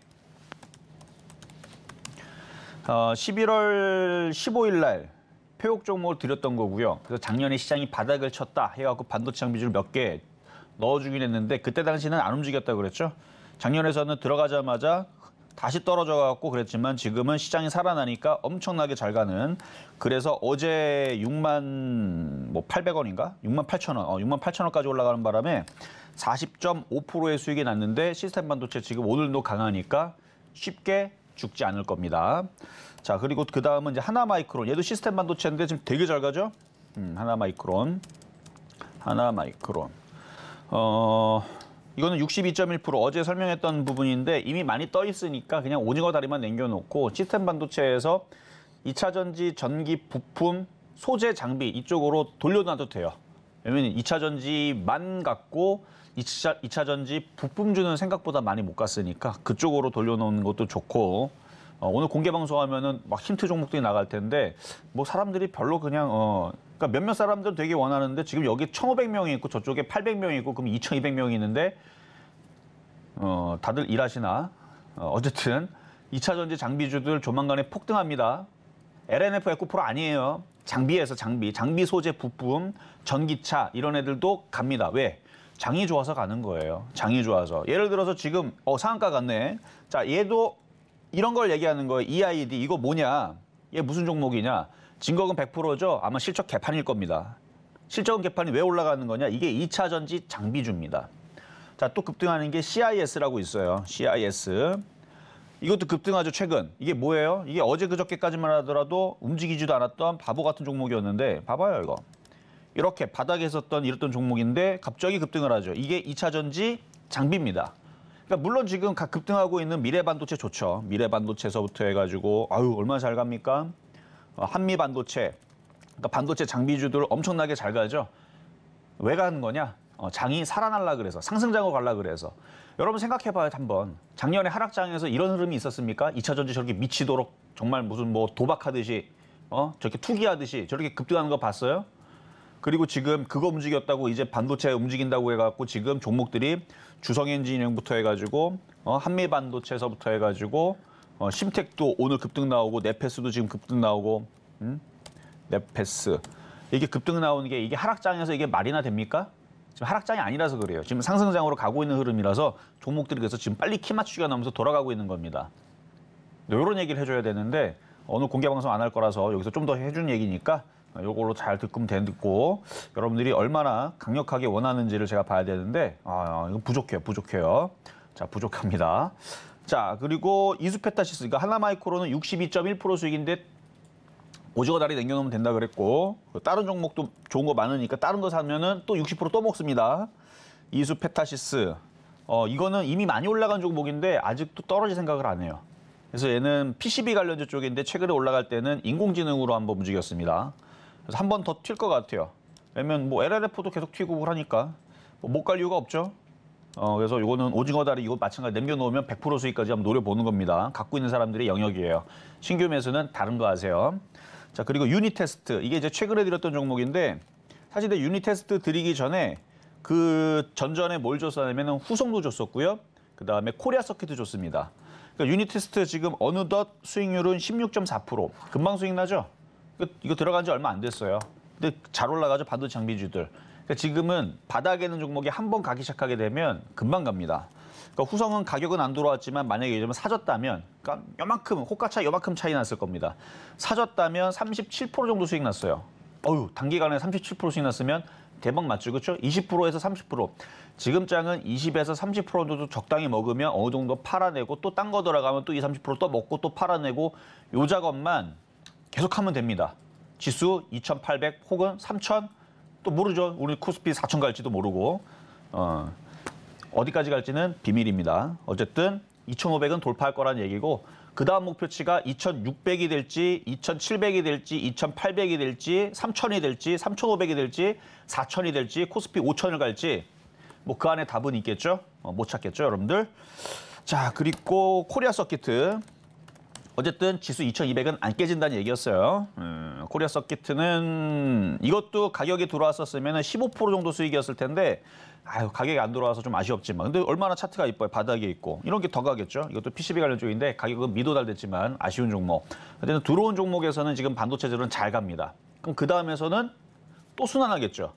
11월 15일 날 표적 종목을 드렸던 거고요. 그래서 작년에 시장이 바닥을 쳤다 해갖고 반도체 장비줄 몇 개 넣어주긴 했는데 그때 당시는 안 움직였다고 그랬죠. 작년에서는 들어가자마자 다시 떨어져갖고 그랬지만 지금은 시장이 살아나니까 엄청나게 잘 가는 그래서 어제 6만 800원인가? 6만 8천 원, 6만 8천 원까지 올라가는 바람에 40.5%의 수익이 났는데 시스템 반도체 지금 오늘도 강하니까 쉽게 죽지 않을 겁니다. 자, 그리고 그 다음은 이제 하나마이크론. 얘도 시스템 반도체인데 지금 되게 잘 가죠? 하나마이크론. 이거는 62.1% 어제 설명했던 부분인데 이미 많이 떠 있으니까 그냥 오징어 다리만 남겨놓고 시스템 반도체에서 2차 전지 전기 부품 소재 장비 이쪽으로 돌려놔도 돼요. 왜냐면 2차 전지만 갖고 2차 전지 부품주는 생각보다 많이 못 갔으니까 그쪽으로 돌려놓는 것도 좋고 오늘 공개 방송하면은 막 힌트 종목들이 나갈 텐데 뭐 사람들이 별로 그냥 그러니까 몇몇 사람들은 되게 원하는데 지금 여기 1,500명이 있고 저쪽에 800명이 있고 그럼 2,200명이 있는데 다들 일하시나? 어쨌든 2차 전지 장비주들 조만간에 폭등합니다. LNF 에코프로 아니에요. 장비에서 장비 소재 부품, 전기차 이런 애들도 갑니다. 왜? 장이 좋아서 가는 거예요. 장이 좋아서. 예를 들어서 지금 상한가 같네. 자, 얘도 이런 걸 얘기하는 거예요. EID 이거 뭐냐? 얘 무슨 종목이냐? 진거금 100%죠? 아마 실적 개판일 겁니다. 실적은 개판이 왜 올라가는 거냐? 이게 2차 전지 장비주입니다. 자, 또 급등하는 게 CIS라고 있어요. CIS. 이것도 급등하죠, 최근. 이게 뭐예요? 이게 어제 그저께까지만 하더라도 움직이지도 않았던 바보 같은 종목이었는데 봐봐요, 이거. 이렇게 바닥에 있었던 이랬던 종목인데 갑자기 급등을 하죠. 이게 2차 전지 장비입니다. 그러니까 물론 지금 각 급등하고 있는 미래반도체 좋죠. 미래반도체에서부터 해가지고 아유 얼마나 잘 갑니까? 한미반도체, 그러니까 반도체 장비주들 엄청나게 잘 가죠. 왜 가는 거냐? 장이 살아날라 그래서 상승장으로 갈라 그래서. 여러분 생각해봐요 한번. 작년에 하락장에서 이런 흐름이 있었습니까? 2차 전지 저렇게 미치도록 정말 무슨 뭐 도박하듯이 저렇게 투기하듯이 저렇게 급등하는 거 봤어요? 그리고 지금 그거 움직였다고 이제 반도체 움직인다고 해갖고 지금 종목들이 주성엔지니어링부터 해가지고 한미반도체에서부터 해가지고 심텍도 오늘 급등 나오고 네페스도 지금 급등 나오고 네페스 이게 급등 나오는 게 이게 하락장에서 이게 말이나 됩니까? 지금 하락장이 아니라서 그래요. 지금 상승장으로 가고 있는 흐름이라서 종목들이 그래서 지금 빨리 키 맞추기가 나오면서 돌아가고 있는 겁니다. 이런 얘기를 해줘야 되는데 오늘 공개 방송 안 할 거라서 여기서 좀 더 해준 얘기니까 요걸로 잘 듣고 듣고 여러분들이 얼마나 강력하게 원하는지를 제가 봐야 되는데 이거 부족해요. 자, 부족합니다. 자, 그리고 이수페타시스, 그러니까 하나마이크로는 62.1% 수익인데 오징어 다리 남겨놓으면 된다 그랬고 다른 종목도 좋은 거 많으니까 다른 거 사면은 또 60% 또 먹습니다. 이수페타시스, 이거는 이미 많이 올라간 종목인데 아직도 떨어질 생각을 안 해요. 그래서 얘는 PCB 관련주 쪽인데 최근에 올라갈 때는 인공지능으로 한번 움직였습니다. 그래서 한 번 더 튈 것 같아요. 왜냐면 뭐 LLF도 계속 튀고 그러니까 못 갈 이유가 없죠. 그래서 이거는 오징어 다리 이거 마찬가지 남겨놓으면 100% 수익까지 한번 노려보는 겁니다. 갖고 있는 사람들의 영역이에요. 신규 매수는 다른 거 하세요. 자, 그리고 유니테스트, 이게 이제 최근에 드렸던 종목인데 사실 유니테스트 드리기 전에 그 전전에 뭘 줬었냐면 후성도 줬었고요. 그 다음에 코리아 서킷도 줬습니다. 그러니까 유니테스트 지금 어느덧 수익률은 16.4%. 금방 수익 나죠? 이거 들어간 지 얼마 안 됐어요. 근데 잘 올라가죠, 반도체 장비주들. 그러니까 지금은 바닥에 있는 종목이 한 번 가기 시작하게 되면 금방 갑니다. 그러니까 후성은 가격은 안 들어왔지만 만약에 예를 들면 사줬다면, 그러니까 요만큼, 호가차 요만큼 차이 났을 겁니다. 사줬다면 37% 정도 수익 났어요. 단기간에 37% 수익 났으면 대박 맞죠, 그렇죠? 20%에서 30%. 지금 장은 20에서 30% 정도 적당히 먹으면 어느 정도 팔아내고 또 딴 거 들어가면 또 20, 30% 또 먹고 또 팔아내고 요 작업만 계속하면 됩니다. 지수 2,800 혹은 3,000 또 모르죠. 우리 코스피 4,000 갈지도 모르고 어디까지 갈지는 비밀입니다. 어쨌든 2,500은 돌파할 거란 얘기고 그 다음 목표치가 2,600이 될지 2,700이 될지 2,800이 될지 3,000이 될지 3,500이 될지 4,000이 될지 코스피 5,000을 갈지 뭐 그 안에 답은 있겠죠. 못 찾겠죠, 여러분들. 자, 그리고 코리아 서킷. 어쨌든 지수 2,200은 안 깨진다는 얘기였어요. 코리아 서킷은 이것도 가격이 들어왔었으면 15% 정도 수익이었을 텐데 가격이 안 들어와서 좀 아쉬웠지만 근데 얼마나 차트가 이뻐요. 바닥에 있고 이런 게 더 가겠죠. 이것도 PCB 관련 쪽인데 가격은 미도달됐지만 아쉬운 종목. 어쨌든 들어온 종목에서는 지금 반도체들은 잘 갑니다. 그럼 그 다음에서는 또 순환하겠죠.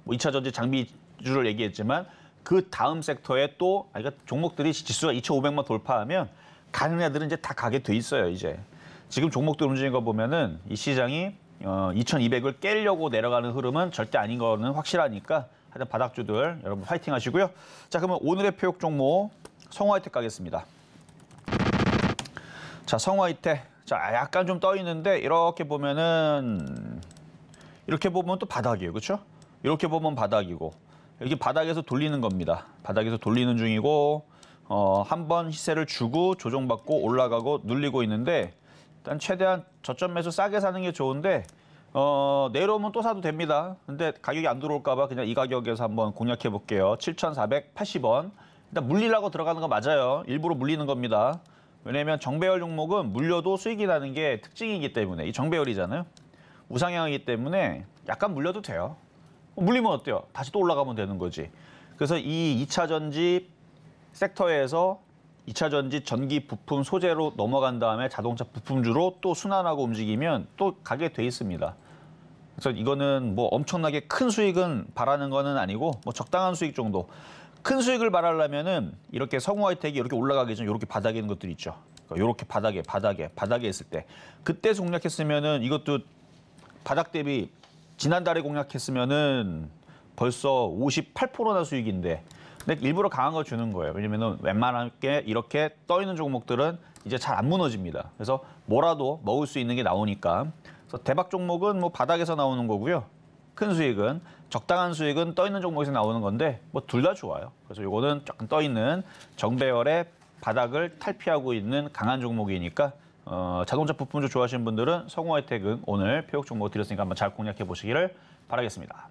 뭐 2차 전지 장비주를 얘기했지만 그 다음 섹터에 또 그러니까 종목들이 지수가 2,500만 돌파하면 가는 애들은 이제 다 가게 돼 있어요, 이제. 지금 종목들 움직이는 거 보면은 이 시장이 2,200을 깨려고 내려가는 흐름은 절대 아닌 거는 확실하니까 하여튼 바닥주들 여러분 화이팅 하시고요. 자, 그러면 오늘의 표역 종목 성화이텍 가겠습니다. 자, 성화이텍. 자, 약간 좀 떠 있는데 이렇게 보면은 이렇게 보면 또 바닥이에요. 그렇죠? 이렇게 보면 바닥이고 여기 바닥에서 돌리는 겁니다. 바닥에서 돌리는 중이고 한번 시세를 주고 조정받고 올라가고 눌리고 있는데 일단 최대한 저점 매수 싸게 사는 게 좋은데 내려오면 또 사도 됩니다. 근데 가격이 안 들어올까 봐 그냥 이 가격에서 한번 공략해 볼게요. 7,480원. 일단 물리려고 들어가는 거 맞아요. 일부러 물리는 겁니다. 왜냐면 정배열 종목은 물려도 수익이 나는 게 특징이기 때문에 이 정배열이잖아요. 우상향이기 때문에 약간 물려도 돼요. 물리면 어때요? 다시 또 올라가면 되는 거지. 그래서 이 2차 전지 섹터에서 2차 전지 전기 부품 소재로 넘어간 다음에 자동차 부품주로 또 순환하고 움직이면 또 가게 돼 있습니다. 그래서 이거는 뭐 엄청나게 큰 수익은 바라는 거는 아니고 뭐 적당한 수익 정도. 큰 수익을 바라려면은 이렇게 성우하이텍이 이렇게 올라가기 전에 이렇게 바닥에 있는 것들이 있죠. 그러니까 이렇게 바닥에 있을 때 그때 공략했으면은 이것도 바닥 대비 지난달에 공략했으면은 벌써 58%나 수익인데, 근데 일부러 강한 거 주는 거예요. 왜냐면은 웬만하게 이렇게 떠 있는 종목들은 이제 잘 안 무너집니다. 그래서 뭐라도 먹을 수 있는 게 나오니까. 그래서 대박 종목은 뭐 바닥에서 나오는 거고요. 큰 수익은, 적당한 수익은 떠 있는 종목에서 나오는 건데 뭐 둘 다 좋아요. 그래서 이거는 조금 떠 있는 정배열의 바닥을 탈피하고 있는 강한 종목이니까 자동차 부품주 좋아하시는 분들은 성우하이텍은 오늘 표적 종목 드렸으니까 한번 잘 공략해 보시기를 바라겠습니다.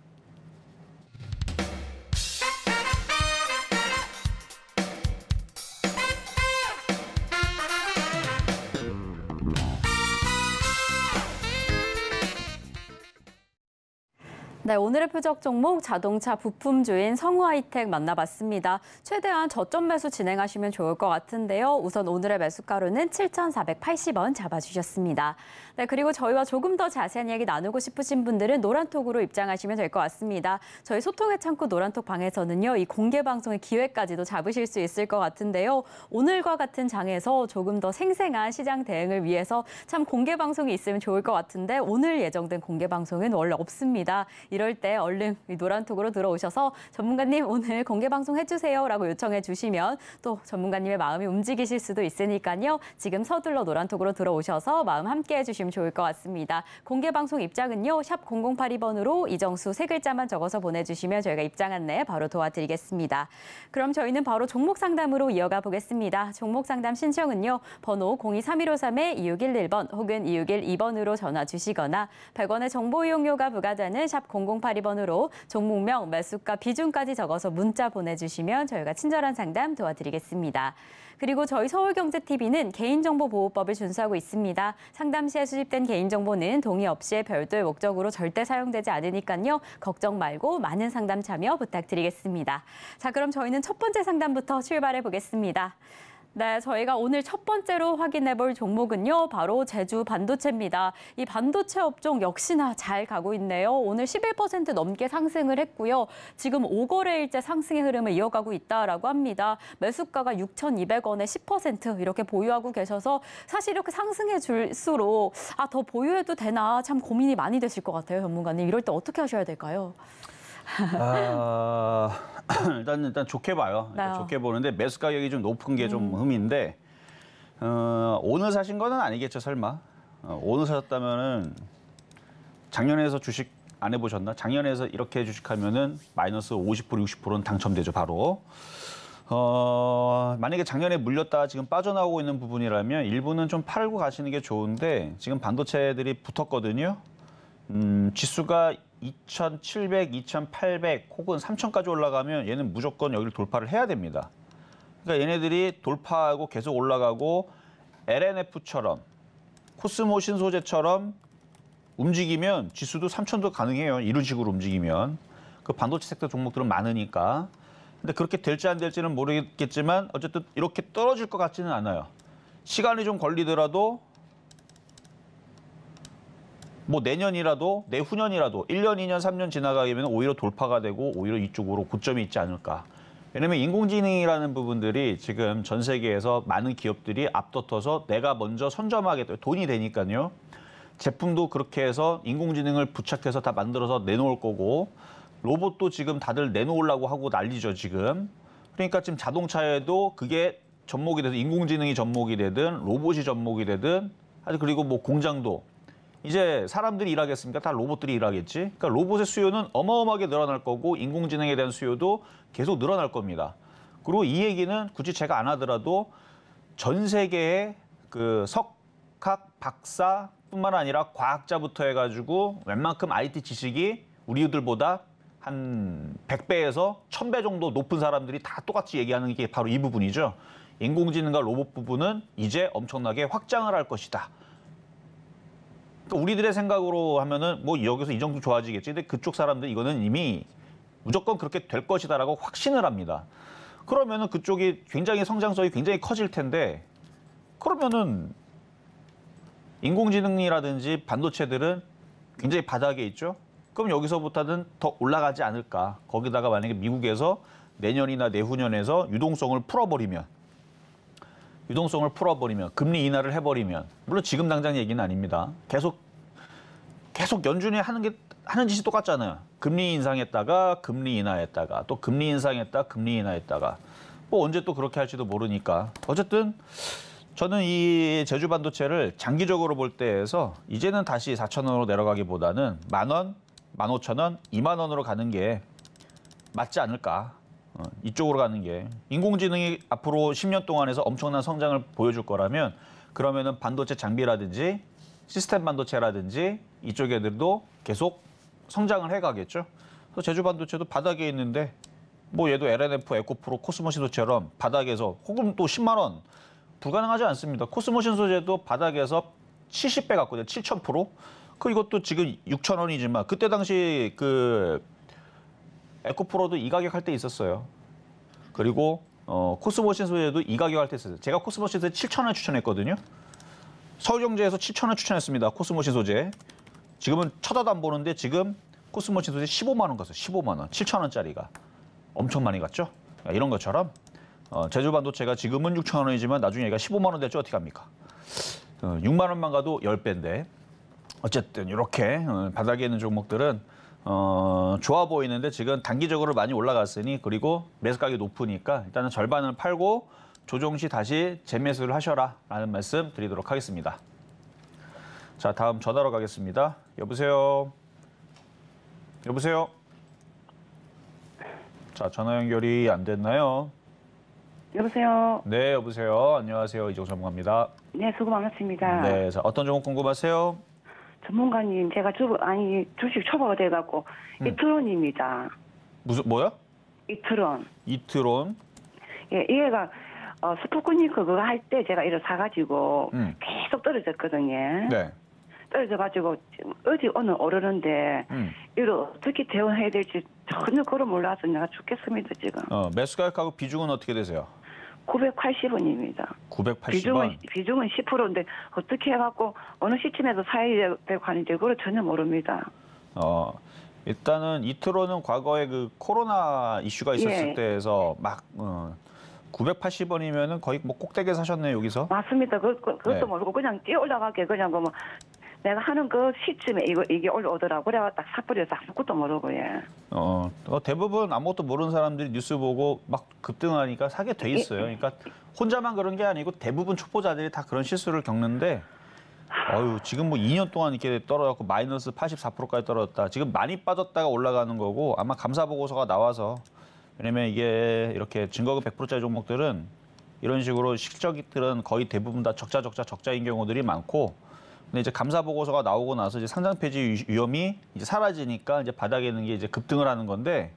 네, 오늘의 표적 종목 자동차 부품주인 성우하이텍 만나봤습니다. 최대한 저점 매수 진행하시면 좋을 것 같은데요. 우선 오늘의 매수가로는 7,480원 잡아주셨습니다. 네, 그리고 저희와 조금 더 자세한 이야기 나누고 싶으신 분들은 노란톡으로 입장하시면 될 것 같습니다. 저희 소통의 창구 노란톡 방에서는요, 이 공개 방송의 기회까지도 잡으실 수 있을 것 같은데요. 오늘과 같은 장에서 조금 더 생생한 시장 대응을 위해서 참 공개 방송이 있으면 좋을 것 같은데 오늘 예정된 공개 방송은 원래 없습니다. 이럴 때 얼른 노란톡으로 들어오셔서 전문가님 오늘 공개 방송 해주세요 라고 요청해 주시면 또 전문가님의 마음이 움직이실 수도 있으니까요. 지금 서둘러 노란톡으로 들어오셔서 마음 함께 해주시면 좋을 것 같습니다. 공개 방송 입장은요. 샵 0082번으로 이정수 세 글자만 적어서 보내주시면 저희가 입장 안내 바로 도와드리겠습니다. 그럼 저희는 바로 종목 상담으로 이어가 보겠습니다. 종목 상담 신청은요. 번호 023153-2611번 혹은 2612번으로 전화 주시거나 100원의 정보 이용료가 부과되는 샵 0082번으로 종목명, 매수가, 비중까지 적어서 문자 보내주시면 저희가 친절한 상담 도와드리겠습니다. 그리고 저희 서울경제TV는 개인정보보호법을 준수하고 있습니다. 상담 시에 수집된 개인정보는 동의 없이 별도의 목적으로 절대 사용되지 않으니까요. 걱정 말고 많은 상담 참여 부탁드리겠습니다. 자, 그럼 저희는 첫 번째 상담부터 출발해 보겠습니다. 네, 저희가 오늘 첫 번째로 확인해 볼 종목은요. 바로 제주 반도체입니다. 이 반도체 업종 역시나 잘 가고 있네요. 오늘 11% 넘게 상승을 했고요. 지금 5거래일째 상승의 흐름을 이어가고 있다라고 합니다. 매수가가 6,200원에 10% 이렇게 보유하고 계셔서 사실 이렇게 상승해 줄수록 더 보유해도 되나 참 고민이 많이 되실 것 같아요, 전문가님. 이럴 때 어떻게 하셔야 될까요? 일단 좋게 봐요. 네. 좋게 보는데 매수 가격이 좀 높은 게 좀 흠인데 오늘 사신 거는 아니겠죠, 설마? 오늘 사셨다면은 작년에서 주식 안 해보셨나? 작년에서 이렇게 주식하면은 마이너스 50%, 60%는 당첨되죠, 바로. 만약에 작년에 물렸다가 지금 빠져나오고 있는 부분이라면 일부는 좀 팔고 가시는 게 좋은데 지금 반도체들이 붙었거든요. 지수가 2,700, 2,800 혹은 3,000까지 올라가면 얘는 무조건 여기를 돌파를 해야 됩니다. 그러니까 얘네들이 돌파하고 계속 올라가고 LNF처럼 코스모 신소재처럼 움직이면 지수도 3,000도 가능해요. 이런 식으로 움직이면. 그 반도체 섹터 종목들은 많으니까. 근데 그렇게 될지 안 될지는 모르겠지만 어쨌든 이렇게 떨어질 것 같지는 않아요. 시간이 좀 걸리더라도 뭐 내년이라도 내후년이라도 1년, 2년, 3년 지나가면 오히려 돌파가 되고 오히려 이쪽으로 고점이 있지 않을까. 왜냐면 인공지능이라는 부분들이 지금 전 세계에서 많은 기업들이 앞다퉈서 내가 먼저 선점하게 돼요. 돈이 되니까요. 제품도 그렇게 해서 인공지능을 부착해서 다 만들어서 내놓을 거고 로봇도 지금 다들 내놓으려고 하고 난리죠, 지금. 그러니까 지금 자동차에도 그게 접목이 돼서 인공지능이 접목이 되든 로봇이 접목이 되든 그리고 뭐 공장도 이제 사람들이 일하겠습니까? 다 로봇들이 일하겠지. 그러니까 로봇의 수요는 어마어마하게 늘어날 거고 인공지능에 대한 수요도 계속 늘어날 겁니다. 그리고 이 얘기는 굳이 제가 안 하더라도 전 세계의 그 석학, 박사뿐만 아니라 과학자부터 해가지고 웬만큼 IT 지식이 우리들보다 한 100배에서 1000배 정도 높은 사람들이 다 똑같이 얘기하는 게 바로 이 부분이죠. 인공지능과 로봇 부분은 이제 엄청나게 확장을 할 것이다. 그러니까 우리들의 생각으로 하면은 뭐 여기서 이 정도 좋아지겠지. 근데 그쪽 사람들 이거는 이미 무조건 그렇게 될 것이다라고 확신을 합니다. 그러면은 그쪽이 굉장히 성장성이 굉장히 커질 텐데 그러면은 인공지능이라든지 반도체들은 굉장히 바닥에 있죠. 그럼 여기서부터는 더 올라가지 않을까. 거기다가 만약에 미국에서 내년이나 내후년에서 유동성을 풀어버리면 금리 인하를 해버리면 물론 지금 당장 얘기는 아닙니다. 계속 연준이 하는 게 하는 짓이 똑같잖아요. 금리 인상했다가 금리 인하했다가 또 금리 인상했다 금리 인하했다가 뭐 언제 또 그렇게 할지도 모르니까 어쨌든 저는 이 제주 반도체를 장기적으로 볼 때에서 이제는 다시 4,000원으로 내려가기보다는 10,000원, 15,000원, 2만 원으로 가는 게 맞지 않을까. 이쪽으로 가는 게 인공지능이 앞으로 10년 동안에서 엄청난 성장을 보여줄 거라면 그러면은 반도체 장비라든지 시스템 반도체라든지 이쪽 애들도 계속 성장을 해가겠죠. 그래서 제주 반도체도 바닥에 있는데 뭐 얘도 LNF, 에코프로, 코스모신소처럼 바닥에서 혹은 또 10만 원 불가능하지 않습니다. 코스모신 소재도 바닥에서 70배 갔거든요. 7,000%. 그 이것도 지금 6,000원이지만 그때 당시 그 에코프로도 이 가격 할 때 있었어요. 그리고 코스모신 소재도 이 가격 할 때 있었어요. 제가 코스모신 소재 7,000원 추천했거든요. 서울경제에서 7,000원 추천했습니다. 코스모신 소재. 지금은 쳐다도 안 보는데 지금 코스모신 소재 15만 원 갔어요. 15만 원. 7,000원짜리가. 엄청 많이 갔죠. 이런 것처럼 제주 반도체가 지금은 6,000원이지만 나중에 얘가 15만 원 될지 어떻게 합니까? 6만 원만 가도 10배인데 어쨌든 이렇게 바닥에 있는 종목들은 좋아 보이는데 지금 단기적으로 많이 올라갔으니 그리고 매수 가격이 높으니까 일단은 절반을 팔고 조정 시 다시 재매수를 하셔라 라는 말씀 드리도록 하겠습니다. 자, 다음 전화로 가겠습니다. 여보세요? 여보세요? 자, 전화 연결이 안 됐나요? 여보세요. 네, 여보세요. 안녕하세요. 이종섭 전문가입니다. 네, 수고 많으십니다. 네, 자, 어떤 종목 궁금하세요? 전문가님, 제가 주식 초보가 돼갖고 이트론입니다. 무슨 뭐야? 이트론. 이트론. 예, 얘가 스푸트니크 그거 할 때 제가 이걸 사가지고 계속 떨어졌거든요. 네. 떨어져가지고 지금 어디 오늘 오르는데 이걸 어떻게 대응해야 될지 전혀 그걸 몰라서 내가 죽겠습니다 지금. 매수 가격하고 비중은 어떻게 되세요? 980원입니다. 980원. 비중은 10%인데 어떻게 해갖고 어느 시점에서 사야 되고 하는지 그걸 전혀 모릅니다. 일단은 이트론은 과거에 그 코로나 이슈가 있었을 예. 때에서 막 980원이면은 거의 뭐 꼭대기에 사셨네요 여기서. 맞습니다. 그것도 네. 모르고 그냥 뛰어 올라가게 그냥 뭐 내가 하는 그 시점에 이게 올라오더라고. 그래가 딱 사버려서 아무것도 모르고 예. 대부분 아무것도 모르는 사람들이 뉴스 보고 막 급등하니까 사게 돼 있어요. 그러니까 혼자만 그런 게 아니고 대부분 초보자들이 다 그런 실수를 겪는데 지금 뭐 2년 동안 이렇게 떨어졌고 마이너스 84%까지 떨어졌다. 지금 많이 빠졌다가 올라가는 거고 아마 감사 보고서가 나와서 왜냐면 이게 이렇게 증거금 100%짜리 종목들은 이런 식으로 실적들은 거의 대부분 다 적자인 경우들이 많고 근데 이제 감사 보고서가 나오고 나서 이제 상장 폐지 위험이 이제 사라지니까 이제 바닥에 있는 게 이제 급등을 하는 건데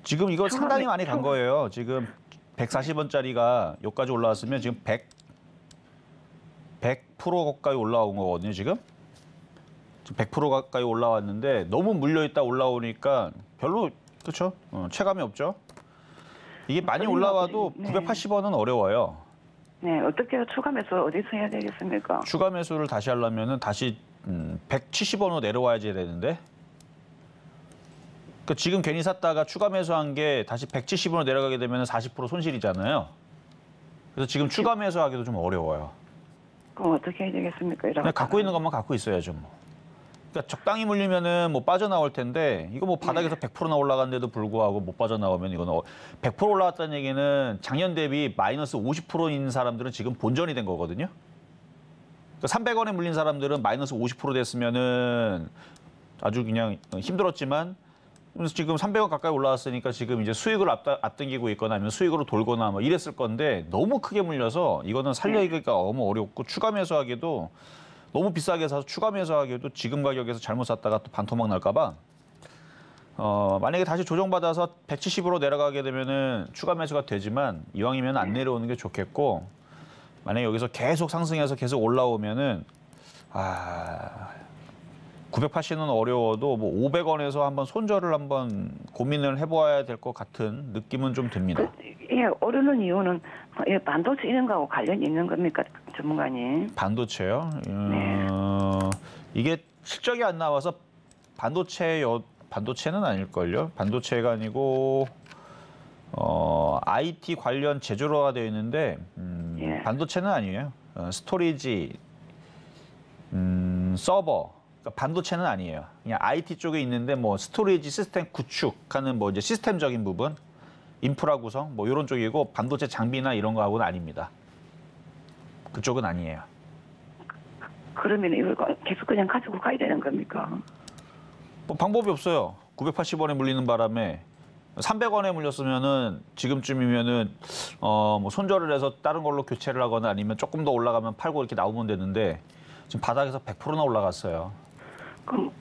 지금 이거 상당히 많이 간 거예요. 지금 140원짜리가 여기까지 올라왔으면 지금 100% 가까이 올라온 거거든요, 지금 100% 가까이 올라왔는데 너무 물려있다 올라오니까 별로 그렇죠? 체감이 없죠. 이게 많이 올라와도 네. 980원은 어려워요. 네, 어떻게 추가 매수 어디서 해야 되겠습니까? 추가 매수를 다시 하려면은 다시 170원으로 내려와야지 되는데. 그러니까 지금 괜히 샀다가 추가 매수한 게 다시 170원으로 내려가게 되면 40% 손실이잖아요. 그래서 지금 추가 매수하기도 좀 어려워요. 그럼 어떻게 해야 되겠습니까? 그냥 갖고 있는 것만 갖고 있어야죠. 뭐. 그러니까 적당히 물리면은 뭐 빠져나올 텐데 이거 뭐 바닥에서 100%나 올라갔는데도 불구하고 못 빠져나오면 이거는 100% 올라왔다는 얘기는 작년 대비 마이너스 50%인 사람들은 지금 본전이 된 거거든요. 그러니까 300원에 물린 사람들은 마이너스 50% 됐으면은 아주 그냥 힘들었지만 지금 300원 가까이 올라왔으니까 지금 이제 수익을 앞당기고 있거나 아니면 수익으로 돌거나 뭐 이랬을 건데 너무 크게 물려서 이거는 살려기가 너무 어렵고 추가 매수하기도 너무 비싸게 사서 추가 매수하기에도 지금 가격에서 잘못 샀다가 또 반토막 날까 봐 만약에 다시 조정받아서 170으로 내려가게 되면은 추가 매수가 되지만 이왕이면 안 내려오는 게 좋겠고 만약에 여기서 계속 상승해서 계속 올라오면은 980은 어려워도 뭐 500원에서 한번 손절을 한번 고민을 해봐야 될 것 같은 느낌은 좀 듭니다. 예, 오르는 이유는 반도체 이런 거하고 관련이 있는 겁니까, 전문가님? 반도체요? 네. 이게 실적이 안 나와서 반도체는 아닐걸요? 반도체가 아니고 IT 관련 제조로가 되어 있는데 예. 반도체는 아니에요. 스토리지 서버, 그러니까 반도체는 아니에요. 그냥 IT 쪽에 있는데 뭐 스토리지 시스템 구축하는 뭐 이제 시스템적인 부분, 인프라 구성 뭐 이런 쪽이고 반도체 장비나 이런 거하고는 아닙니다. 그쪽은 아니에요. 그러면 이걸 계속 그냥 가지고 가야 되는 겁니까? 뭐 방법이 없어요. 980원에 물리는 바람에 300원에 물렸으면은 지금쯤이면은 뭐 손절을 해서 다른 걸로 교체를 하거나 아니면 조금 더 올라가면 팔고 이렇게 나오면 되는데 지금 바닥에서 100%나 올라갔어요. 그럼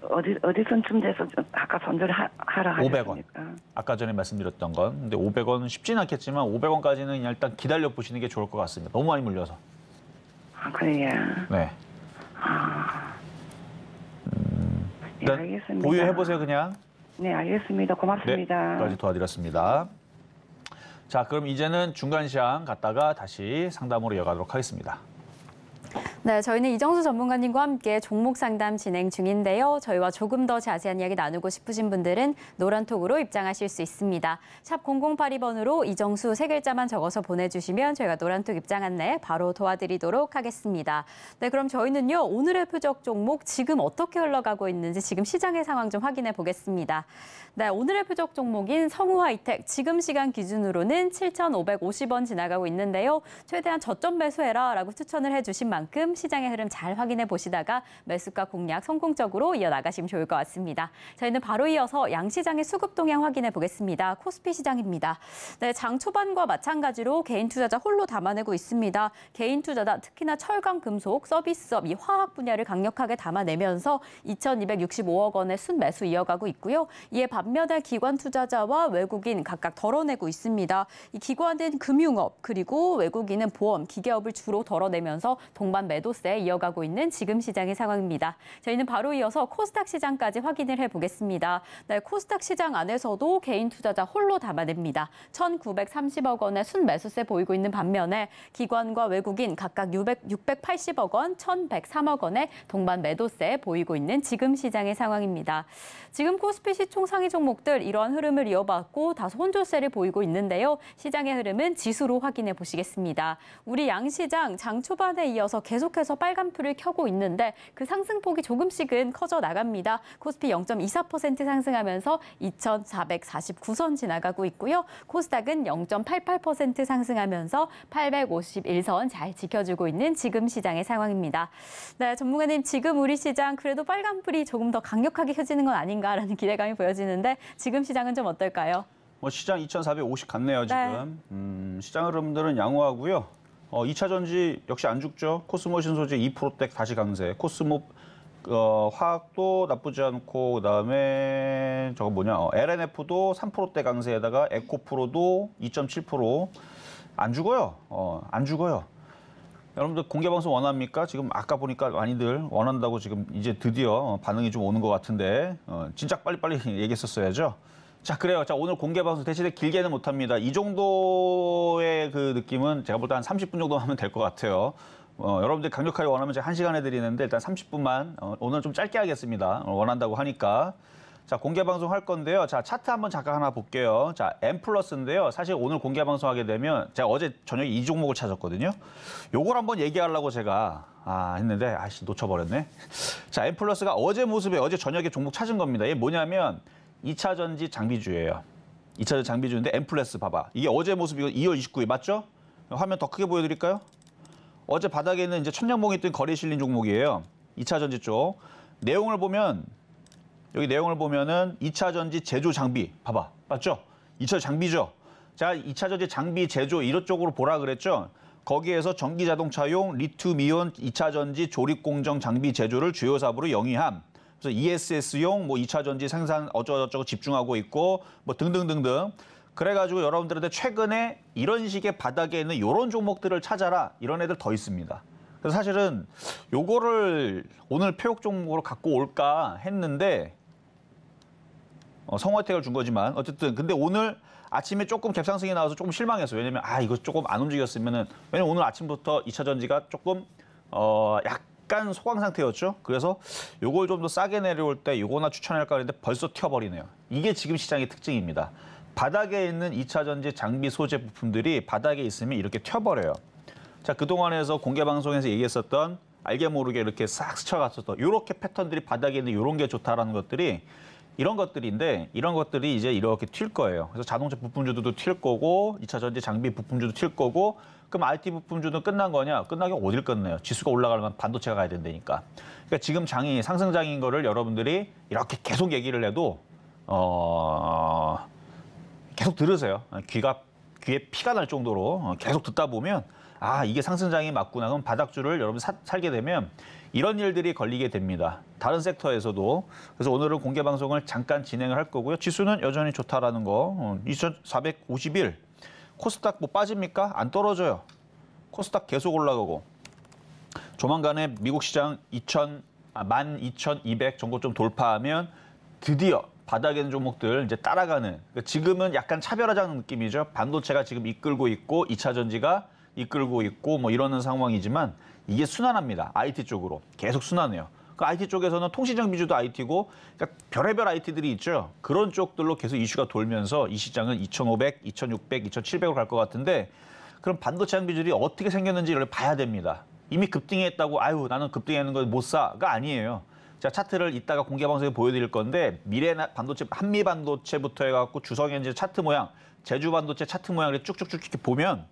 어디선쯤 돼서 아까 손절하라 하셨습니까? 500원. 아까 전에 말씀드렸던 건. 근데 500원은 쉽지는 않겠지만 500원까지는 그냥 일단 기다려 보시는 게 좋을 것 같습니다. 너무 많이 물려서. 아, 그래요. 네. 네, 알겠습니다. 보유해 보세요, 그냥. 네, 알겠습니다. 고맙습니다. 네, 까지 도와드렸습니다. 자, 그럼 이제는 중간 시황 갔다가 다시 상담으로 이어가도록 하겠습니다. 네, 저희는 이정수 전문가님과 함께 종목 상담 진행 중인데요. 저희와 조금 더 자세한 이야기 나누고 싶으신 분들은 노란톡으로 입장하실 수 있습니다. 샵 0082번으로 이정수 세 글자만 적어서 보내주시면 저희가 노란톡 입장 안내 바로 도와드리도록 하겠습니다. 네, 그럼 저희는요, 오늘의 표적 종목 지금 어떻게 흘러가고 있는지 지금 시장의 상황 좀 확인해 보겠습니다. 네, 오늘의 표적 종목인 성우하이텍 지금 시간 기준으로는 7,550원 지나가고 있는데요. 최대한 저점 매수해라라고 추천을 해주신 만큼 시장의 흐름 잘 확인해 보시다가 매수가 공략 성공적으로 이어나가시면 좋을 것 같습니다. 저희는 바로 이어서 양시장의 수급 동향 확인해 보겠습니다. 코스피 시장입니다. 네, 장 초반과 마찬가지로 개인 투자자 홀로 담아내고 있습니다. 개인 투자자 특히나 철강, 금속, 서비스업, 이 화학 분야를 강력하게 담아내면서 2,265억 원의 순매수 이어가고 있고요. 이에 반면에 기관 투자자와 외국인 각각 덜어내고 있습니다. 이 기관은 금융업 그리고 외국인은 보험, 기계업을 주로 덜어내면서 동반 매도세 이어가고 있는 지금 시장의 상황입니다. 저희는 바로 이어서 코스닥 시장까지 확인을 해보겠습니다. 네, 코스닥 시장 안에서도 개인 투자자 홀로 담아냅니다. 1,930억 원의 순매수세 보이고 있는 반면에 기관과 외국인 각각 680억 원, 1,103억 원의 동반 매도세 보이고 있는 지금 시장의 상황입니다. 지금 코스피 시총 상위 종목들 이러한 흐름을 이어받고 다소 혼조세를 보이고 있는데요. 시장의 흐름은 지수로 확인해 보시겠습니다. 우리 양시장 장 초반에 이어서 계속해서 빨간불을 켜고 있는데 그 상승폭이 조금씩은 커져 나갑니다. 코스피 0.24% 상승하면서 2,449선 지나가고 있고요. 코스닥은 0.88% 상승하면서 851선 잘 지켜주고 있는 지금 시장의 상황입니다. 네, 전문가님 지금 우리 시장 그래도 빨간불이 조금 더 강력하게 켜지는 건 아닌가라는 기대감이 보여지는데 지금 시장은 좀 어떨까요? 뭐 시장 2,450 갔네요, 지금. 네. 시장 흐름들은 양호하고요. 2차 전지 역시 안 죽죠. 코스모 신소재 2%대 다시 강세. 코스모 화학도 나쁘지 않고 그다음에 저거 뭐냐? LNF도 3%대 강세에다가 에코프로도 2.7%. 안 죽어요. 안 죽어요. 여러분들 공개 방송 원합니까? 지금 아까 보니까 많이들 원한다고 지금 이제 드디어 반응이 좀 오는 것 같은데 진짜 빨리빨리 얘기했었어야죠. 자, 그래요. 자, 오늘 공개 방송 대신에 길게는 못합니다. 이 정도의 그 느낌은 제가 볼 때 한 30분 정도 하면 될 것 같아요. 여러분들 강력하게 원하면 제가 1시간 해드리는데 일단 30분만 오늘 좀 짧게 하겠습니다. 원한다고 하니까. 자, 공개 방송 할 건데요. 자, 차트 한번 잠깐 하나 볼게요. 자, M+인데요. 사실 오늘 공개 방송 하게 되면 제가 어제 저녁에 이 종목을 찾았거든요. 요걸 한번 얘기하려고 제가 했는데 놓쳐버렸네. 자, M+가 어제 모습에 어제 저녁에 종목 찾은 겁니다. 이게 뭐냐면 2차 전지 장비주예요. 2차 전지 장비주인데 M+ 봐봐. 이게 어제 모습 이거 2월 29일 맞죠? 화면 더 크게 보여드릴까요? 어제 바닥에 있는 이제 천냥봉이 뜬 거래에 실린 종목이에요. 2차 전지 쪽. 내용을 보면 여기 내용을 보면은 2차 전지 제조 장비 봐봐. 맞죠? 2차 장비죠. 자, 2차 전지 장비 제조 이런 쪽으로 보라 그랬죠? 거기에서 전기 자동차용 리튬이온 2차 전지 조립 공정 장비 제조를 주요 사업으로 영위함. 그래서 ESS용 뭐 2차 전지 생산 어쩌고저쩌고 집중하고 있고 뭐 등등등등. 그래가지고 여러분들한테 최근에 이런 식의 바닥에 있는 이런 종목들을 찾아라. 이런 애들 더 있습니다. 그래서 사실은 요거를 오늘 표적 종목으로 갖고 올까 했는데 성화택을 준 거지만 어쨌든 근데 오늘 아침에 조금 갭상승이 나와서 조금 실망했어요. 왜냐면 이거 조금 안 움직였으면은 왜냐면 오늘 아침부터 2차 전지가 조금 약간 소강 상태였죠. 그래서 요걸 좀 더 싸게 내려올 때 요거나 추천할까 했는데 벌써 튀어버리네요. 이게 지금 시장의 특징입니다. 바닥에 있는 2차 전지 장비 소재 부품들이 바닥에 있으면 이렇게 튀어버려요. 자, 그동안에서 공개 방송에서 얘기했었던 알게 모르게 이렇게 싹 스쳐갔었던 이렇게 패턴들이 바닥에 있는 이런 게 좋다라는 것들이 이런 것들인데 이런 것들이 이제 이렇게 튈 거예요. 그래서 자동차 부품주도 튈 거고 2차 전지 장비 부품주도 튈 거고 그럼 IT 부품주도 끝난 거냐? 끝나기 어딜 끝내요? 지수가 올라가려면 반도체가 가야 된다니까. 그러니까 지금 장이 상승장인 거를 여러분들이 이렇게 계속 얘기를 해도 계속 들으세요. 귀에 피가 날 정도로 계속 듣다 보면 아 이게 상승장이 맞구나. 그럼 바닥주를 여러분 살게 되면 이런 일들이 걸리게 됩니다. 다른 섹터에서도. 그래서 오늘은 공개 방송을 잠깐 진행을 할 거고요. 지수는 여전히 좋다라는 거. 2,451. 코스닥 뭐 빠집니까? 안 떨어져요. 코스닥 계속 올라가고. 조만간에 미국 시장 12,200 정도 좀 돌파하면 드디어 바닥에 있는 종목들 이제 따라가는. 그러니까 지금은 약간 차별화하는 느낌이죠. 반도체가 지금 이끌고 있고 2차 전지가 이끌고 있고 뭐 이러는 상황이지만 이게 순환합니다. IT 쪽으로. 계속 순환해요. 그 IT 쪽에서는 통신장비주도 IT고 그러니까 별의별 IT들이 있죠. 그런 쪽들로 계속 이슈가 돌면서 이 시장은 2,500, 2,600, 2,700으로 갈 것 같은데 그럼 반도체 장비들이 어떻게 생겼는지를 봐야 됩니다. 이미 급등했다고 아유 나는 급등하는 걸 못 사가 아니에요. 자 차트를 이따가 공개 방송에 보여드릴 건데 미래 반도체, 한미 반도체부터 해갖고 주성현재 차트 모양, 제주 반도체 차트 모양을 쭉쭉쭉 이렇게 보면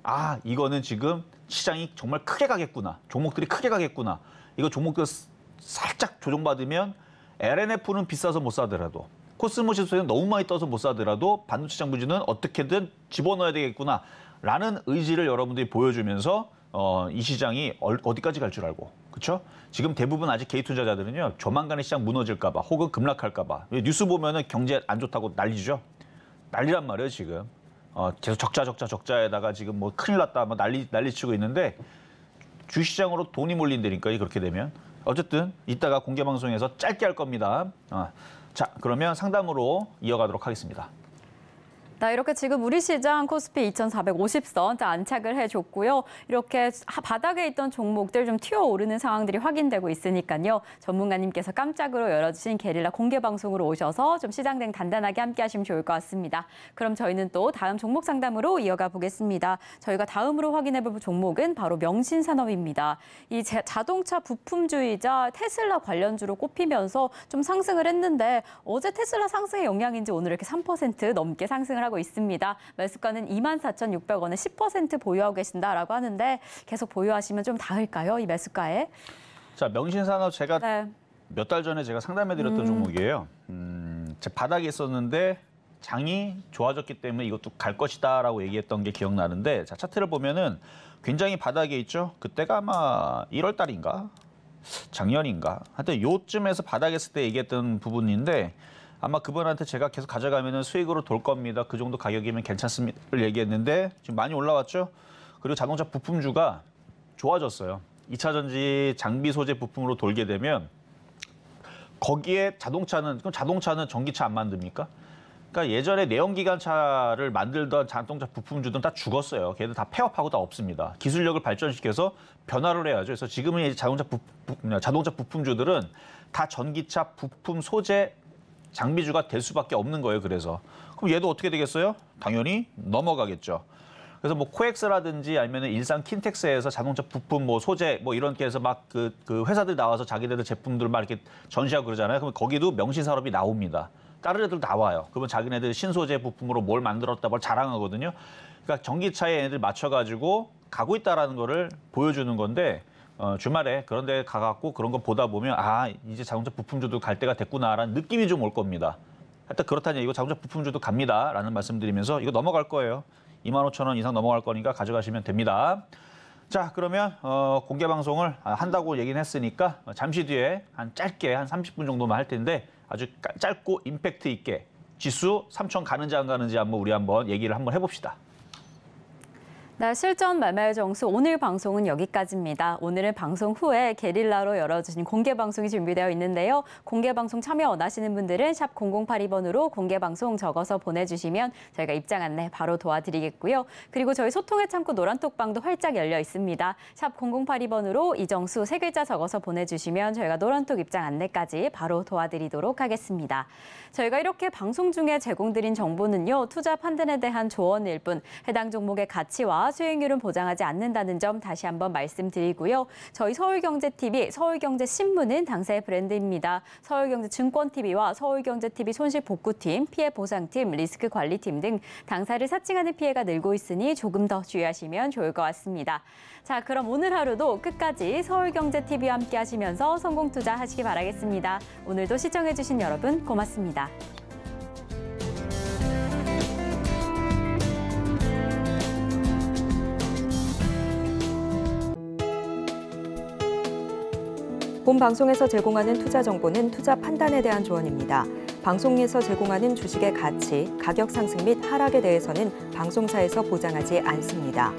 아 이거는 지금 시장이 정말 크게 가겠구나. 종목들이 크게 가겠구나. 이거 종목들 살짝 조정받으면 LNF는 비싸서 못 사더라도 코스모 지수는 너무 많이 떠서 못 사더라도 반도체 장비주는 어떻게든 집어넣어야 되겠구나 라는 의지를 여러분들이 보여주면서 이 시장이 어디까지 갈 줄 알고 그렇죠? 지금 대부분 아직 개인 투자자들은요. 조만간에 시장 무너질까 봐 혹은 급락할까 봐 뉴스 보면은 경제 안 좋다고 난리죠. 난리란 말이에요 지금. 계속 적자에다가 지금 뭐 큰일 났다 뭐 난리치고 있는데 주시장으로 돈이 몰린다니까 그렇게 되면 어쨌든 이따가 공개 방송에서 짧게 할 겁니다. 자 그러면 상담으로 이어가도록 하겠습니다. 네, 이렇게 지금 우리 시장 코스피 2,450선 안착을 해줬고요. 이렇게 바닥에 있던 종목들 좀 튀어오르는 상황들이 확인되고 있으니까요. 전문가님께서 깜짝으로 열어주신 게릴라 공개 방송으로 오셔서 좀 시장등 단단하게 함께 하시면 좋을 것 같습니다. 그럼 저희는 또 다음 종목 상담으로 이어가 보겠습니다. 저희가 다음으로 확인해 볼 종목은 바로 명신산업입니다. 이 자동차 부품주이자 테슬라 관련주로 꼽히면서 좀 상승을 했는데 어제 테슬라 상승의 영향인지 오늘 이렇게 3% 넘게 상승을 하고 있습니다. 매수가는 24,600원에 10% 보유하고 계신다라고 하는데 계속 보유하시면 좀 닿을까요? 이 매수가에? 자, 명신산업 제가 몇 달 전에 제가 상담해드렸던 종목이에요. 제 바닥에 있었는데 장이 좋아졌기 때문에 이것도 갈 것이다라고 얘기했던 게 기억나는데 자, 차트를 보면은 굉장히 바닥에 있죠. 그때가 아마 1월 달인가? 작년인가? 하여튼 요쯤에서 바닥에 있을 때 얘기했던 부분인데 아마 그분한테 제가 계속 가져가면은 수익으로 돌 겁니다. 그 정도 가격이면 괜찮습니다를 얘기했는데 지금 많이 올라왔죠. 그리고 자동차 부품주가 좋아졌어요. 2차 전지 장비 소재 부품으로 돌게 되면 거기에 자동차는 전기차 안 만듭니까? 그러니까 예전에 내연기관차를 만들던 자동차 부품주들은 다 죽었어요. 걔들 다 폐업하고 다 없습니다. 기술력을 발전시켜서 변화를 해야죠. 그래서 지금은 이제 자동차 부품주들은 다 전기차 부품 소재 장비주가 될 수밖에 없는 거예요. 그래서 그럼 얘도 어떻게 되겠어요? 당연히 넘어가겠죠. 그래서 뭐 코엑스라든지 아니면 일산 킨텍스에서 자동차 부품 뭐 소재 뭐 이런 데서 막 그 회사들 나와서 자기네들 제품들 막 이렇게 전시하고 그러잖아요. 그럼 거기도 명신산업이 나옵니다. 다른 애들 나와요. 그러면 자기네들 신소재 부품으로 뭘 만들었다 뭘 자랑하거든요. 그러니까 전기차에 얘네들 맞춰가지고 가고 있다라는 거를 보여주는 건데 주말에 그런 데 가갖고 그런 거 보다 보면 아 이제 자동차 부품주도 갈 때가 됐구나라는 느낌이 좀 올 겁니다. 하여튼 그렇다니 이거 자동차 부품주도 갑니다라는 말씀드리면서 이거 넘어갈 거예요. 25,000원 이상 넘어갈 거니까 가져가시면 됩니다. 자 그러면 공개 방송을 한다고 얘기는 했으니까 잠시 뒤에 한 짧게 한 30분 정도만 할 텐데 아주 짧고 임팩트 있게 지수 3,000 가는지 안 가는지 한번 우리 한번 얘기를 한번 해봅시다. 네, 실전 매매 정수 오늘 방송은 여기까지입니다. 오늘은 방송 후에 게릴라로 열어주신 공개 방송이 준비되어 있는데요. 공개 방송 참여 원하시는 분들은 샵 0082번으로 공개 방송 적어서 보내주시면 저희가 입장 안내 바로 도와드리겠고요. 그리고 저희 소통의 창구 노란톡방도 활짝 열려 있습니다. 샵 0082번으로 이정수 3글자 적어서 보내주시면 저희가 노란톡 입장 안내까지 바로 도와드리도록 하겠습니다. 저희가 이렇게 방송 중에 제공드린 정보는요. 투자 판단에 대한 조언일 뿐 해당 종목의 가치와 투자 수익률은 보장하지 않는다는 점 다시 한번 말씀드리고요. 저희 서울경제TV, 서울경제신문은 당사의 브랜드입니다. 서울경제증권TV와 서울경제TV 손실복구팀, 피해보상팀, 리스크관리팀 등 당사를 사칭하는 피해가 늘고 있으니 조금 더 주의하시면 좋을 것 같습니다. 자, 그럼 오늘 하루도 끝까지 서울경제TV와 함께 하시면서 성공 투자하시기 바라겠습니다. 오늘도 시청해주신 여러분 고맙습니다. 본 방송에서 제공하는 투자 정보는 투자 판단에 대한 조언입니다. 방송에서 제공하는 주식의 가치, 가격 상승 및 하락에 대해서는 방송사에서 보장하지 않습니다.